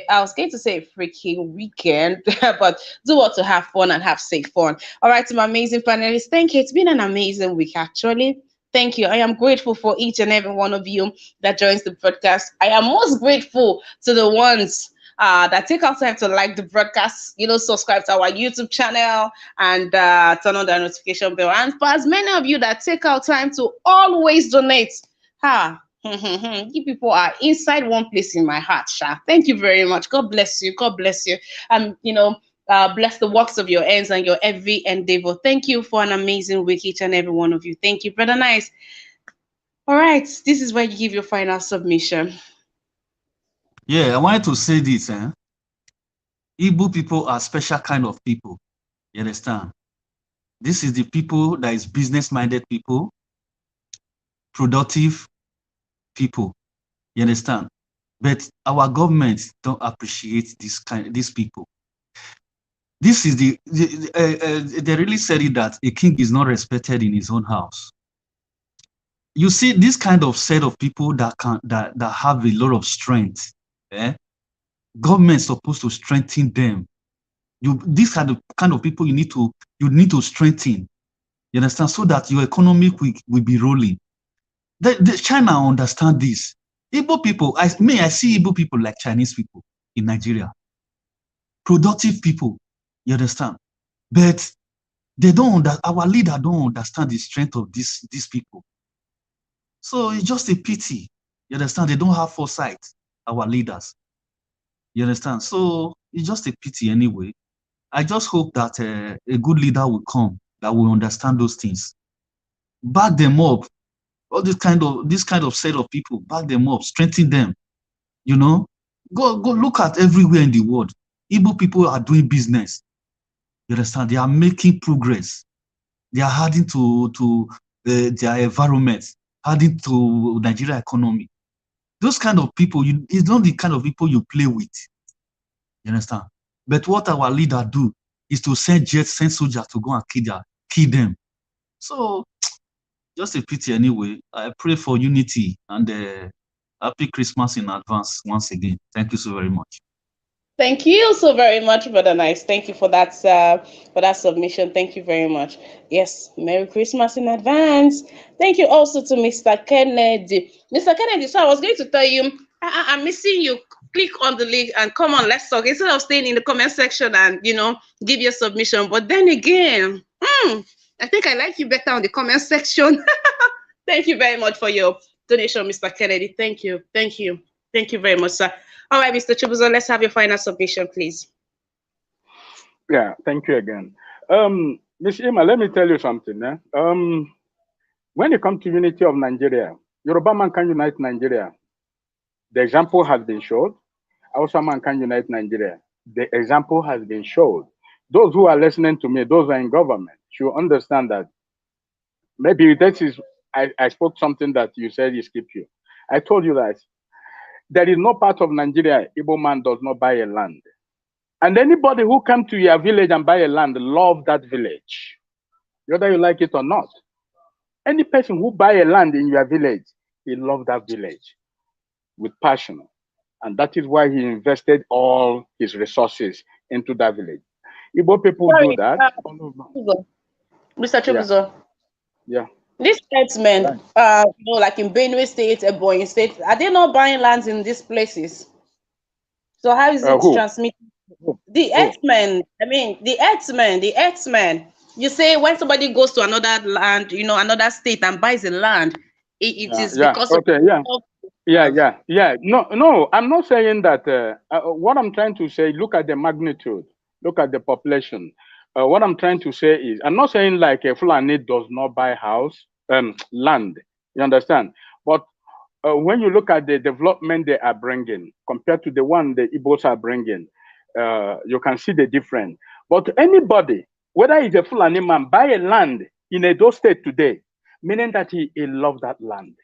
I was going to say freaking weekend, but do what to have fun and have safe fun. All right, to my amazing panelists, thank you. It's been an amazing week, actually. Thank you. I am grateful for each and every one of you that joins the broadcast. I am most grateful to the ones that take out time to like the broadcast, subscribe to our YouTube channel and turn on the notification bell. And for as many of you that take out time to always donate, you people are inside one place in my heart, Sha. Thank you very much. God bless you. God bless you. Bless the works of your hands and your every endeavor. Thank you for an amazing week, each and every one of you. Thank you, brother. Nice. All right, this is where you give your final submission. Yeah, I wanted to say this. Igbo people are special kind of people. You understand? This is the people that is business-minded people, productive people. You understand? But our governments don't appreciate these people. This is they really said it that a king is not respected in his own house. You see, this kind of set of people that have a lot of strength. Government's supposed to strengthen them. These are the kind of people you need to strengthen. You understand? So that your economy will be rolling. The China understand this. Igbo people, I see Igbo people like Chinese people in Nigeria. Productive people, you understand? But our leader don't understand the strength of these people. So it's just a pity. You understand? They don't have foresight, our leaders. You understand? So it's just a pity anyway. I just hope that a good leader will come that will understand those things. Back them up. All this kind of set of people, back them up, strengthen them. Go look at everywhere in the world. Igbo people are doing business. You understand? They are making progress. They are adding to their environment, adding to Nigeria economy. Those kind of people, it's not the kind of people you play with. You understand? But what our leader do is to send soldiers to go and kill them. So just a pity anyway. I pray for unity and happy Christmas in advance once again. Thank you so very much. Thank you so very much, Brother Nice. Thank you for that submission. Thank you very much. Yes, Merry Christmas in advance. Thank you also to Mr. Kennedy. Mr. Kennedy, so I was going to tell you, I'm missing you. Click on the link and come on, let's talk. Instead of staying in the comment section and give your submission. But then again, I think I like you better on the comment section. Thank you very much for your donation, Mr. Kennedy. Thank you. Thank you. Thank you very much, sir. All right, Mr. Chibuzo, let's have your final submission, please. Yeah, thank you again. Miss Ima, let me tell you something. When it comes to unity of Nigeria, Yoruba man can unite Nigeria. The example has been showed. Hausa man can unite Nigeria. The example has been showed. Those who are listening to me, those who are in government, should understand that maybe that is, I spoke something that you said is keep you. I told you that there is no part of Nigeria Igbo man does not buy a land. And anybody who come to your village and buy a land, love that village, whether you like it or not. Any person who buy a land in your village, he loves that village with passion. And that is why he invested all his resources into that village. Igbo people do Sorry, that. Mr. Chibuzo. Yeah. These herdsmen, Right. like in Benue State, Ebonyi State, are they not buying lands in these places? So how is it Who? transmitted? Who? The herdsmen, I mean, the herdsmen. You say when somebody goes to another land, another state and buys a land, it Yeah. is Yeah. because of Okay. Yeah. have. Yeah. No, I'm not saying that. What I'm trying to say, look at the magnitude, look at the population. What I'm trying to say is, I'm not saying like a Fulani does not buy house, land. You understand? But when you look at the development they are bringing compared to the one the Igbos are bringing, you can see the difference. But anybody, whether he's a Fulani man, buy a land in Edo State today, meaning that he loves that land.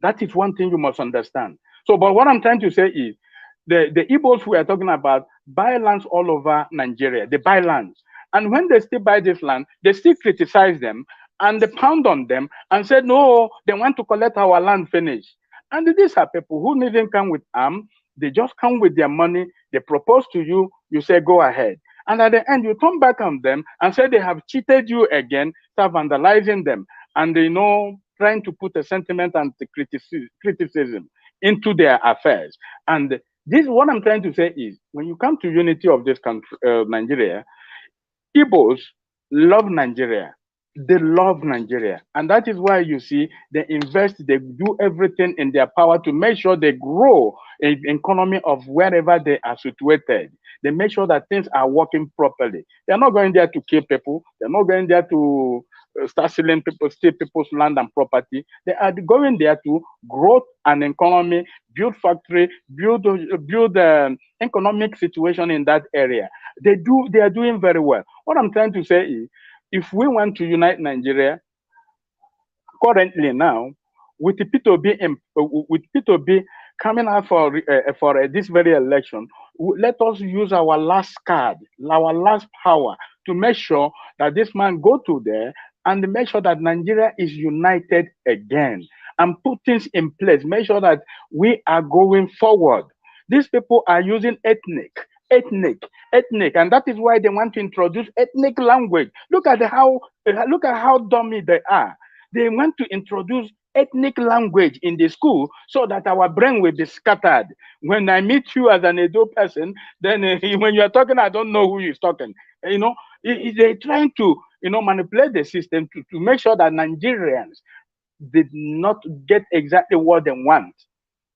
That is one thing you must understand. So, but what I'm trying to say is the Igbos we are talking about buy lands all over Nigeria. They buy lands. And when they still buy this land, they still criticize them and they pound on them and say, no, they want to collect our land finish. And these are people who didn't come with arm. They just come with their money. They propose to you. You say, go ahead. And at the end, you turn back on them and say they have cheated you again, start vandalizing them. And trying to put a sentiment and criticism into their affairs. And this, what I'm trying to say is, when you come to unity of this country, Nigeria, Igbos love Nigeria. They love Nigeria. And that is why you see they invest, they do everything in their power to make sure they grow an economy of wherever they are situated. They make sure that things are working properly. They're not going there to kill people. They're not going there to start stealing people, steal people's land and property. They are going there to grow an economy, build factory, build economic situation in that area. They are doing very well. What I'm trying to say is, if we want to unite Nigeria currently now, with P2B coming out for this very election, let us use our last card, our last power to make sure that this man go to there and make sure that Nigeria is united again and put things in place. Make sure that we are going forward. These people are using ethnic, and that is why they want to introduce ethnic language. Look at how dummy they are. They want to introduce ethnic language in the school so that our brain will be scattered. When I meet you as an Edo person, then when you are talking, I don't know who is talking. They're trying to manipulate the system to make sure that Nigerians did not get exactly what they want.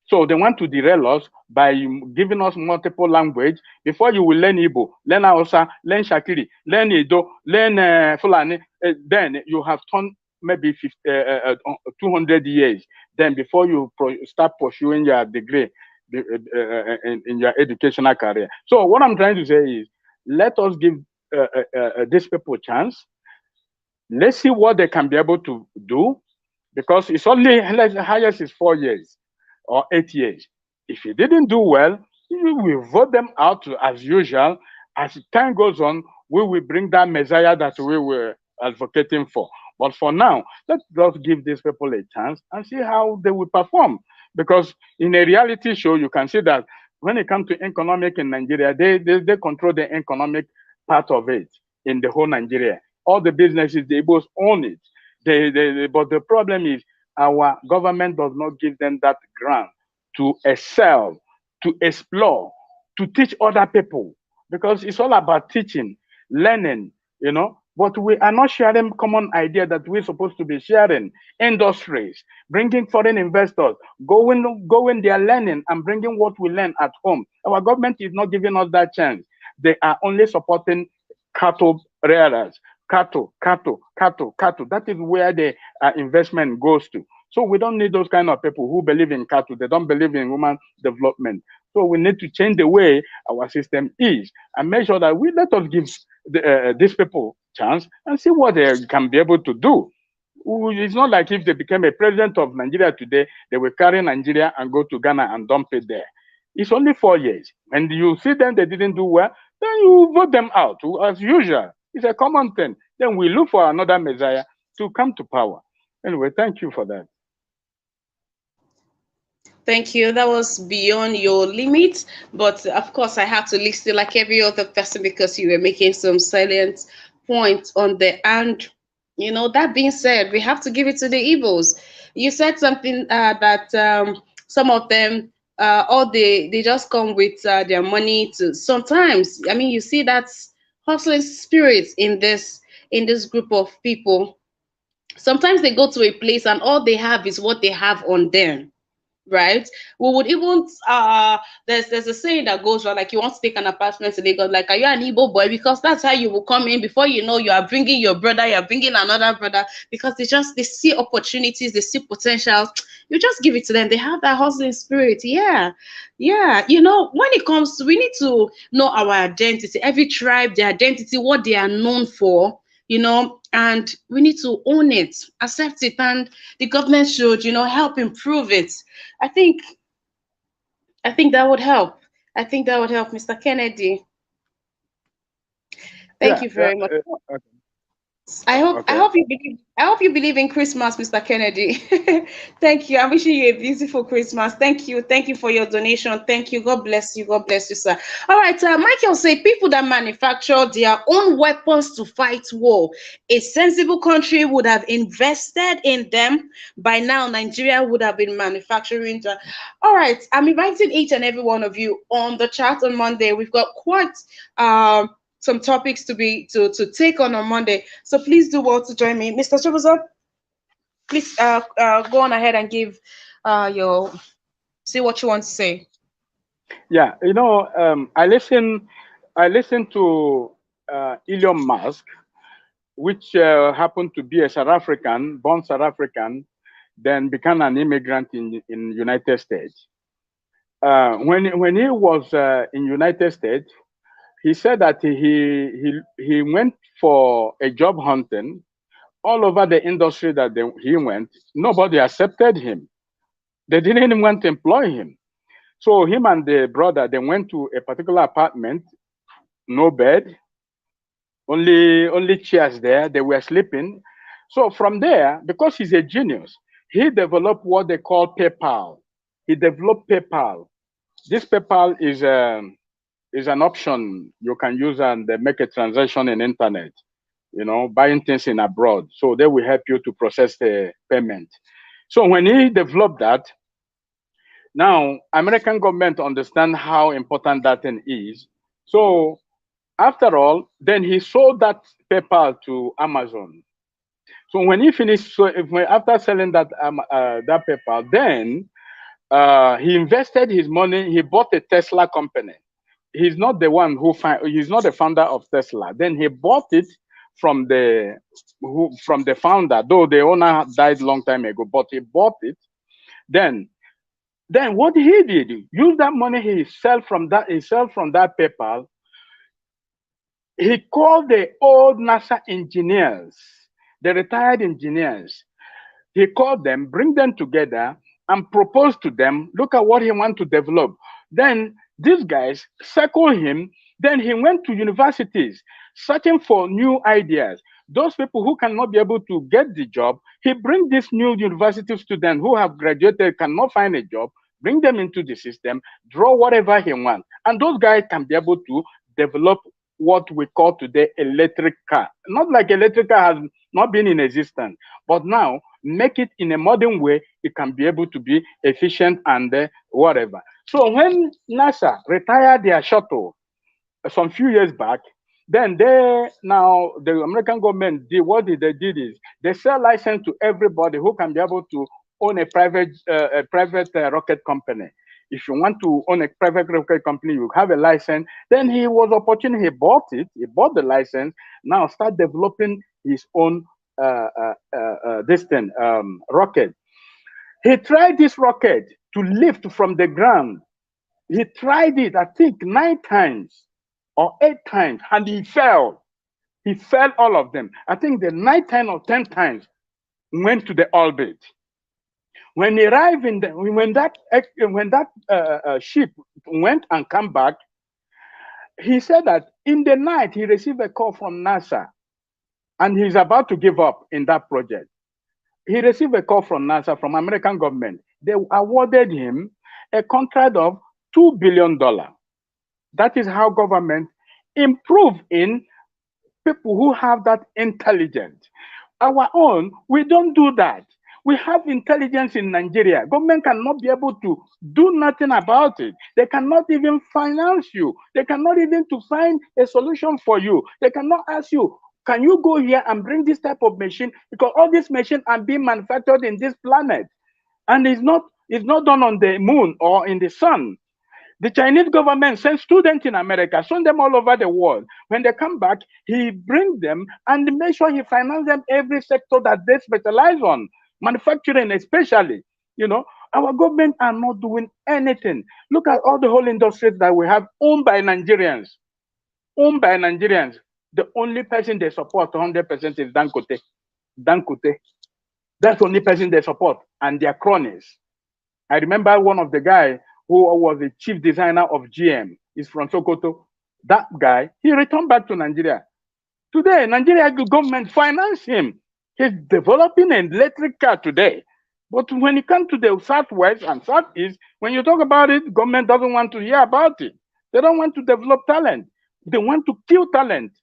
So they want to derail us by giving us multiple language. Before you will learn Igbo, learn Hausa, learn Shakiri, learn Edo, learn Fulani, then you have turned maybe 200 years. Then before you start pursuing your degree in your educational career. So what I'm trying to say is, let us give these people a chance. Let's see what they can be able to do, because it's only the highest is 4 years or 8 years. If you didn't do well, we will vote them out as usual. As time goes on, we will bring that Messiah that we were advocating for. But for now, let's just give these people a chance and see how they will perform. Because in a reality show, you can see that when it comes to economic in Nigeria, they control the economic part of it in the whole Nigeria. All the businesses, the Igbos own it. But the problem is our government does not give them that grant to excel, to explore, to teach other people, because it's all about teaching, learning, but we are not sharing common idea that we're supposed to be sharing. Industries, bringing foreign investors, going there learning and bringing what we learn at home. Our government is not giving us that chance. They are only supporting cattle rearers, cattle. That is where the investment goes to. So we don't need those kind of people who believe in cattle. They don't believe in human development. So we need to change the way our system is and make sure that we let us give these people chance and see what they can be able to do. It's not like if they became a president of Nigeria today, they will carry Nigeria and go to Ghana and dump it there. It's only 4 years. When you see them, they didn't do well, then you vote them out as usual. It's a common thing. Then we look for another Messiah to come to power. Anyway, thank you for that. Thank you. That was beyond your limit, but of course, I have to listen like every other person because you were making some salient points on the and. That being said, we have to give it to the Igbos. You said something that some of them, or they just come with their money to. Sometimes, I mean, you see that hustling spirit in this group of people. Sometimes they go to a place and all they have is what they have on them, right? We would even there's a saying that goes around, like, you want to take an apartment in Lagos, like, are you an Igbo boy? Because that's how you will come in. Before you know, you are bringing your brother, you are bringing another brother, because they see opportunities, they see potential. You just give it to them. They have that hustling spirit. Yeah. When it comes to, we need to know our identity, every tribe, their identity, what they are known for, and we need to own it, accept it, and the government should, help improve it. I think that would help. I think that would help, Mr. Kennedy. Thank Yeah. you very much. Okay. I hope I Okay. hope you believe I hope you believe in Christmas, Mr. Kennedy. Thank you. I'm wishing you a beautiful Christmas. Thank you. Thank you for your donation. Thank you. God bless you. God bless you, sir. All right. Michael say people that manufacture their own weapons to fight war, a sensible country would have invested in them. By now, Nigeria would have been manufacturing. All right. I'm inviting each and every one of you on the chat on Monday. We've got quite some topics to take on Monday. So please do well to join me. Mr. Chobozo, please go on ahead and give your see what you want to say. Yeah, I listen to Elon Musk, which happened to be a South African, born South African, then became an immigrant in United States. When he was in United States, he said that he went for a job hunting all over the industry that he went. Nobody accepted him. They didn't even want to employ him. So him and the brother, they went to a particular apartment, no bed, only chairs there. They were sleeping. So from there, because he's a genius, he developed what they call PayPal. He developed PayPal. This PayPal is an option you can use and they make a transaction in internet, buying things in abroad. So they will help you to process the payment. So when he developed that, now American government understand how important that thing is. So after all, then he sold that PayPal to Amazon. So when he finished, after selling that PayPal, then he invested his money. He bought a Tesla company. He's not the one he's not the founder of Tesla. Then he bought it from the founder, though the owner died long time ago, but he bought it. Then what he did, use that money he sell from that PayPal. He called the old NASA engineers, the retired engineers. He called them, bring them together, and proposed to them, look at what he wants to develop. Then these guys circled him. Then he went to universities, searching for new ideas. Those people who cannot be able to get the job, he brings these new university students who have graduated, cannot find a job. bring them into the system, draw whatever he wants. And those guys can be able to develop what we call today electric car. Not like electric car has not been in existence, but now make it in a modern way, it can be able to be efficient and whatever. So when NASA retired their shuttle some few years back, then the American government did what they did is they sell license to everybody who can be able to own a private rocket company. If you want to own a private rocket company, you have a license. Then he was opportunity. He bought it. He bought the license. Now start developing his own rocket. He tried this rocket to lift from the ground. He tried it, I think, 9 times or 8 times, and he fell. He fell all of them. I think the 9, 10, or 10 times went to the orbit. When he arrived when that ship went and come back, he said that in the night he received a call from NASA, and he's about to give up in that project. He received a call from NASA, from American government. They awarded him a contract of $2 billion. That is how government improve in people who have that intelligence. Our own, we don't do that. We have intelligence in Nigeria. Government cannot be able to do nothing about it. They cannot even finance you. They cannot even to find a solution for you. They cannot ask you, can you go here and bring this type of machine? Because all these machines are being manufactured in this planet. And it's not done on the moon or in the sun. The Chinese government sends students in America, send them all over the world. When they come back, he brings them and make sure he finances them every sector that they specialize on, manufacturing especially. Our government are not doing anything. Look at all the whole industries that we have owned by Nigerians. Owned by Nigerians. The only person they support 100% is Dangote. Dangote. That's the only person they support, and their cronies. I remember one of the guys who was the chief designer of GM. He's from Sokoto. That guy, he returned back to Nigeria. Today, Nigeria government finance him. He's developing an electric car today. But when it comes to the southwest and southeast, when you talk about it, government doesn't want to hear about it. They don't want to develop talent. They want to kill talent.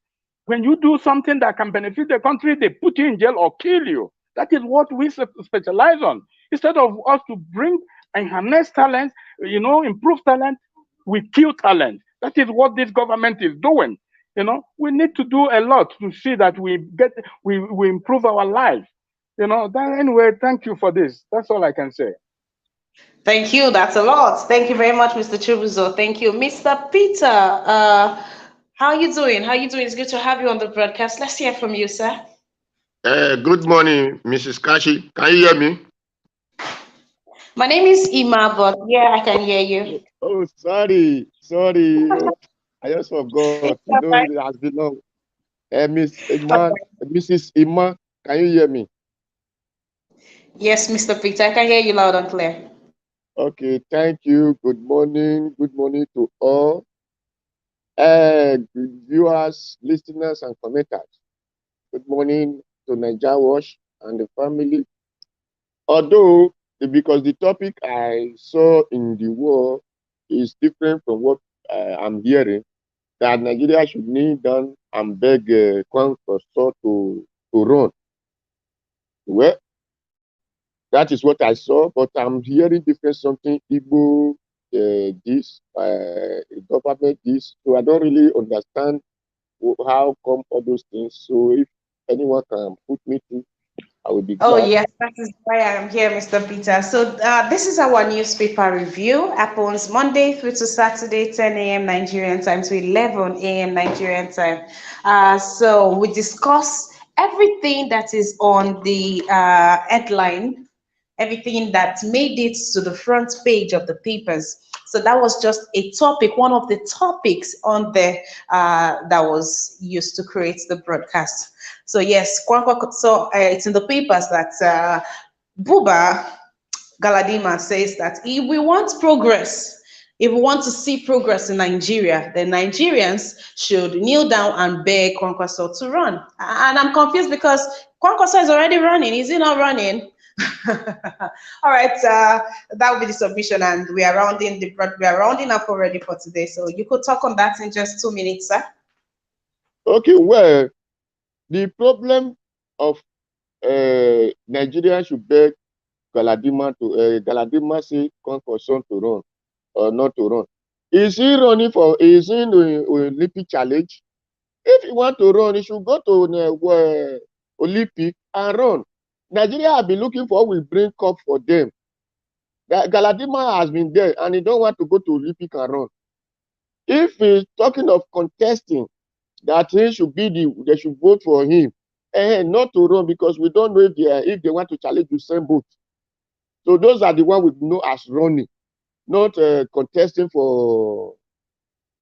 When you do something that can benefit the country, they put you in jail or kill you. That is what we specialize on. Instead of us to bring and harness talent, improve talent, we kill talent. That is what this government is doing. We need to do a lot to see that we improve our life. Anyway, thank you for this. That's all I can say. Thank you. That's a lot. Thank you very much, Mr. Chibuzo. Thank you. Mr. Peter, how are you doing? It's good to have you on the broadcast. Let's hear from you, sir. Good morning, Mrs. Kashi. Can you hear me? My name is Ima, but yeah, I can hear you. Oh, sorry. I just forgot. It has been long. Mrs. Ima, can you hear me? Yes, Mr. Peter, I can hear you loud and clear. Okay, thank you. Good morning to all viewers, listeners, and commenters. Good morning to Niger Wash and the family. Although, because the topic I saw in the war is different from what I'm hearing, that Nigeria should kneel down and beg Kwankwanso to run. Well, that is what I saw, but I'm hearing different something, Igbo, this, government, this. So I don't really understand how come all those things. So if anyone can put me through, I will be glad. Oh, yes, that is why I am here, Mr. Peter. So this is our newspaper review. Happens Monday through to Saturday, 10 a.m. Nigerian time to 11 a.m. Nigerian time. So we discuss everything that is on the headline, everything that made it to the front page of the papers. So that was just a topic, one of the topics on there that was used to create the broadcast. So yes, so it's in the papers that Buba Galadima says that if we want progress, if we want to see progress in Nigeria, then Nigerians should kneel down and beg Kwankwanso to run. And I'm confused because Kwankwanso is already running. Is he not running? All right, that will be the submission, and we are rounding up already for today. So you could talk on that in just 2 minutes, sir. Okay, well, the problem of Nigeria should beg Galadima say Kwankwanso to run or not to run. Is he running for? Is he in the Olympic challenge? If he want to run, he should go to the Olympic and run. Nigeria have been looking for who will bring cup for them. Galadima has been there and he don't want to go to Olympic and run. If he's talking of contesting, that he should they should vote for him, and not to run because we don't know if they want to challenge the same vote. So those are the one we know as running, not contesting for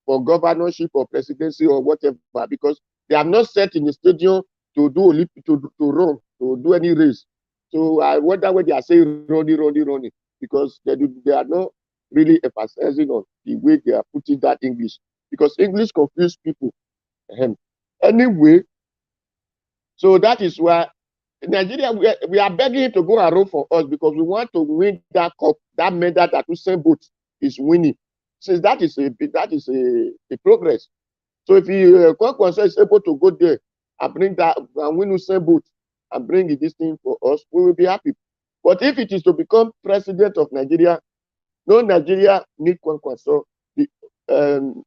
governorship or presidency or whatever, because they are not set in the stadium to do Olympic to run, to do any race. So I wonder when they are saying running, because they are not really emphasizing on the way they are putting that English, because English confuse people. Anyway, so that is why Nigeria, we are begging him to go and run for us because we want to win that cup, that medal that Usain Bolt is winning. Since that is a progress. So if Kwankwanso is able to go there and bring that and win Usain Bolt and bring this thing for us, we will be happy. But if it is to become president of Nigeria, no Nigeria need Kwankwanso. The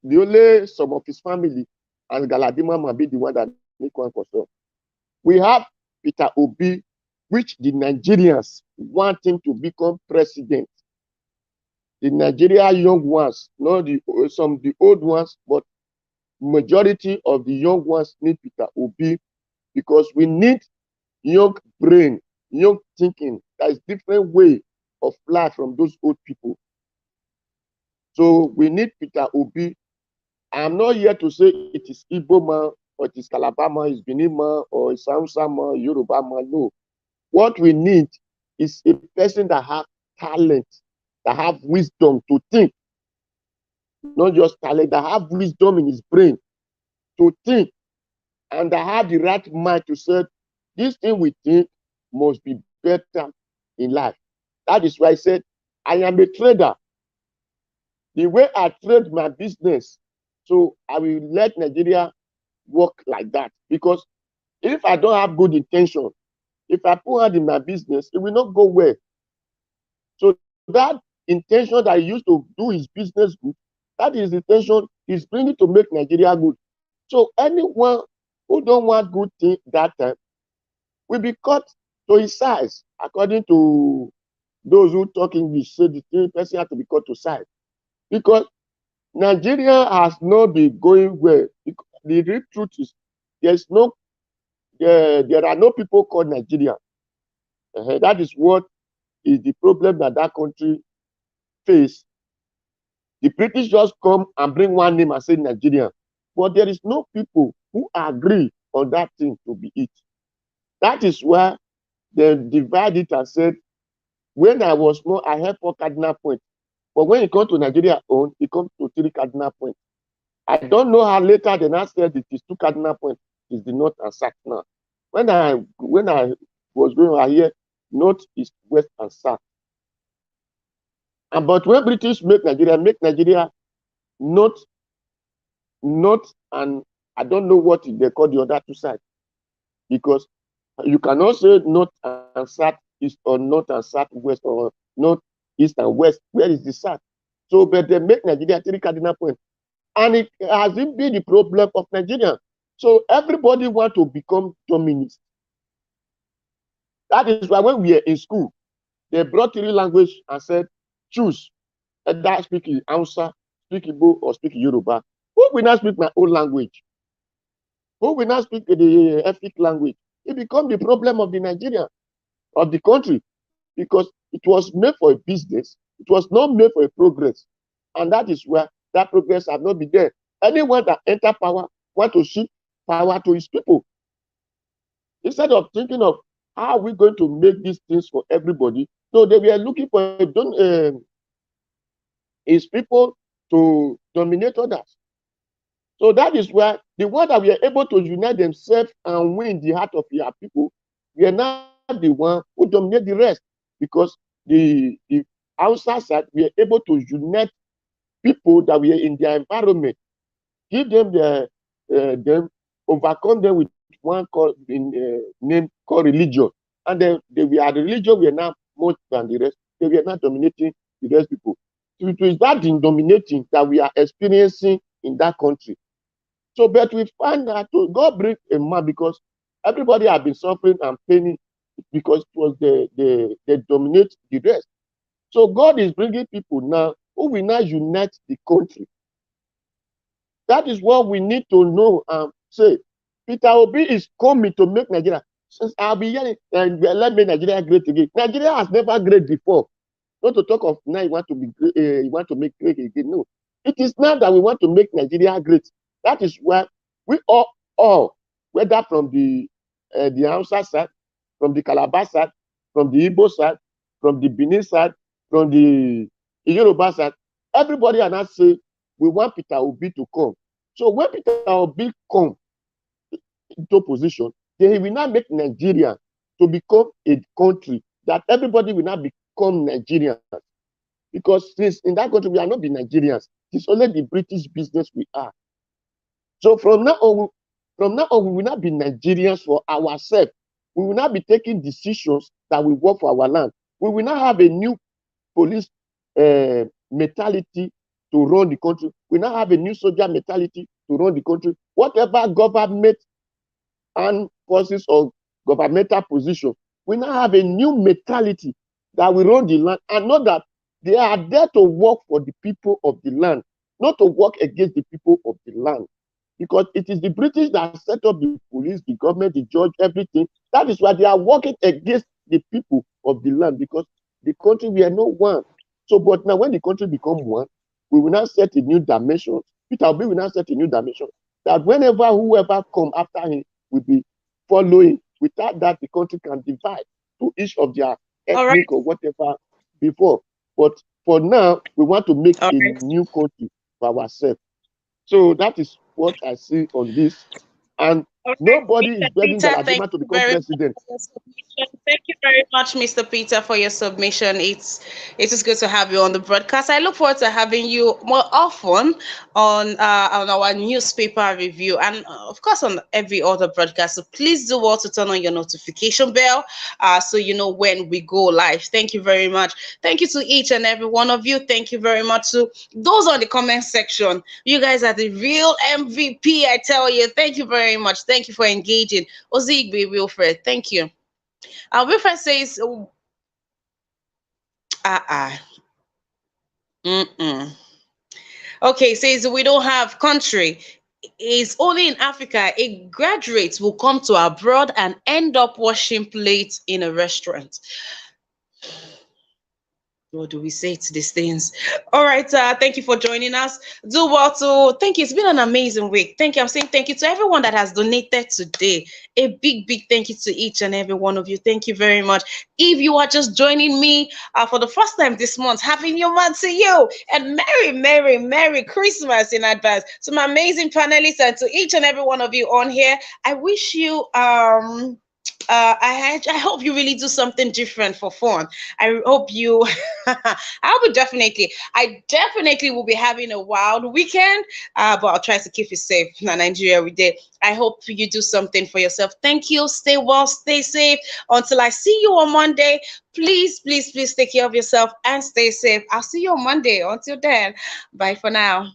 only some of his family and Galadima might be the one that need Kwankwanso. We have Peter Obi, which the Nigerians want him to become president. The Nigeria young ones, not the old ones, but majority of the young ones need Peter Obi because we need young brain, young thinking. That is different way of life from those old people. So we need Peter Obi. I'm not here to say it is Igbo man or it is Calabar man, it's Benin man or it's Hausa man, Yoruba man. No. What we need is a person that have talent, that have wisdom to think, not just talent, that have wisdom in his brain to think, and that have the right mind to say, this thing we think must be better in life. That is why I said, I am a trader. The way I trade my business, so I will let Nigeria work like that. Because if I don't have good intention, if I put out in my business, it will not go well. So that intention that he used to do his business good, that is the intention he's bringing to make Nigeria good. So anyone who don't want good thing that time will be cut to his size. According to those who talk English, say the person has to be cut to size. Because Nigeria has not been going well. The real truth is there are no people called Nigeria. That is what is the problem that country face. The British just come and bring one name and say Nigerian. But there is no people who agree on that thing to be it. That is why they divide it and said, when I was small, I had 4 cardinal points. But when it comes to Nigeria own, it comes to 3 cardinal points. I don't know how later they now said it is 2 cardinal points is the north and south now. When I was going, I hear north, east, west, and south. But when British make Nigeria north, and I don't know what they call the other 2 sides. Because you cannot say north and south east or north and south west or north, east, and west. Where is the south? So, but they make Nigeria 3 cardinal points. And it has been the problem of Nigeria. So everybody want to become dominist. That is why when we were in school, they brought 3 languages and said, choose either speak Hausa, speak Igbo, or speak Yoruba. Who will not speak my own language? Who will not speak the ethnic language? It becomes the problem of the Nigerian, of the country, because it was made for a business. It was not made for a progress. And that is where that progress has not been there. Anyone that enter power want to shift power to his people. Instead of thinking of how are we going to make these things for everybody, so they were looking for his people to dominate others. So that is where the one that we are able to unite themselves and win the heart of your people, we are now the one who dominate the rest, because the outside side we are able to unite people that were in their environment, give them them, overcome them with one called in name called religion, and then we are the religion we are now more than the rest. They were not dominating the rest people. So it is that in dominating that we are experiencing in that country. So, but we find that God bring a man because everybody have been suffering and paining because it was they dominate the rest. So God is bringing people now who will now unite the country. That is what we need to know and say. Peter Obi is coming to make Nigeria. Since I'll be hearing and let me Nigeria great again. Nigeria has never great before. Not to talk of now you want to be you want to make great again. No, it is now that we want to make Nigeria great. That is why we all whether from the Hausa side, from the Calabar side, from the Igbo side, from the Benin side, from the Yoruba side, everybody are not say we want Peter Obi to come. So when Peter Obi come into position, then he will not make Nigeria to become a country that everybody will not become Nigerians. Because since in that country we are not the Nigerians, it's only the British business we are. So from now on, we will not be Nigerians for ourselves. We will not be taking decisions that will work for our land. We will not have a new police mentality to run the country. We now have a new soldier mentality to run the country. Whatever government and forces or governmental position, we now have a new mentality that will run the land and know that they are there to work for the people of the land, not to work against the people of the land. Because it is the British that set up the police, the government, the judge, everything. That is why they are working against the people of the land, because the country we are not one. So, but now when the country become one, we will now set a new dimension. Peter Obi will now set a new dimension that whenever whoever come after him will be following. Without that, the country can divide to each of their All right. ethnic or whatever before. But for now, we want to make All a right. new country for ourselves. So that is what I see on this. And All right, nobody is Mr. begging Peter, thank Galadima to you become very much president. for your submission. Thank you very much, Mr. Peter, for your submission. It is good to have you on the broadcast. I look forward to having you more often on our newspaper review and of course on every other broadcast. So please do also turn on your notification bell so you know when we go live. Thank you very much. Thank you to each and every one of you. Thank you very much to those on the comment section. You guys are the real MVP, I tell you. Thank you very much. Thank you for engaging. Ozigbe Wilfred, thank you. Wilfred says, ah, ah, mm-mm. Okay, says we don't have country. It's only in Africa a graduate will come to abroad and end up washing plates in a restaurant. What do we say to these things? All right, thank you for joining us. Do well to thank you. It's been an amazing week. Thank you. I'm saying thank you to everyone that has donated today. A big thank you to each and every one of you. Thank you very much. If you are just joining me for the first time this month, happy new month to you and Merry Christmas in advance. To my amazing panelists and to each and every one of you on here, I wish you I hope you really do something different for fun. I hope you I definitely will be having a wild weekend, but I'll try to keep it safe. Now, Nigeria, we did. I hope you do something for yourself. Thank you. Stay well, stay safe. Until I see you on Monday, please take care of yourself and stay safe. I'll see you on Monday. Until then, bye for now.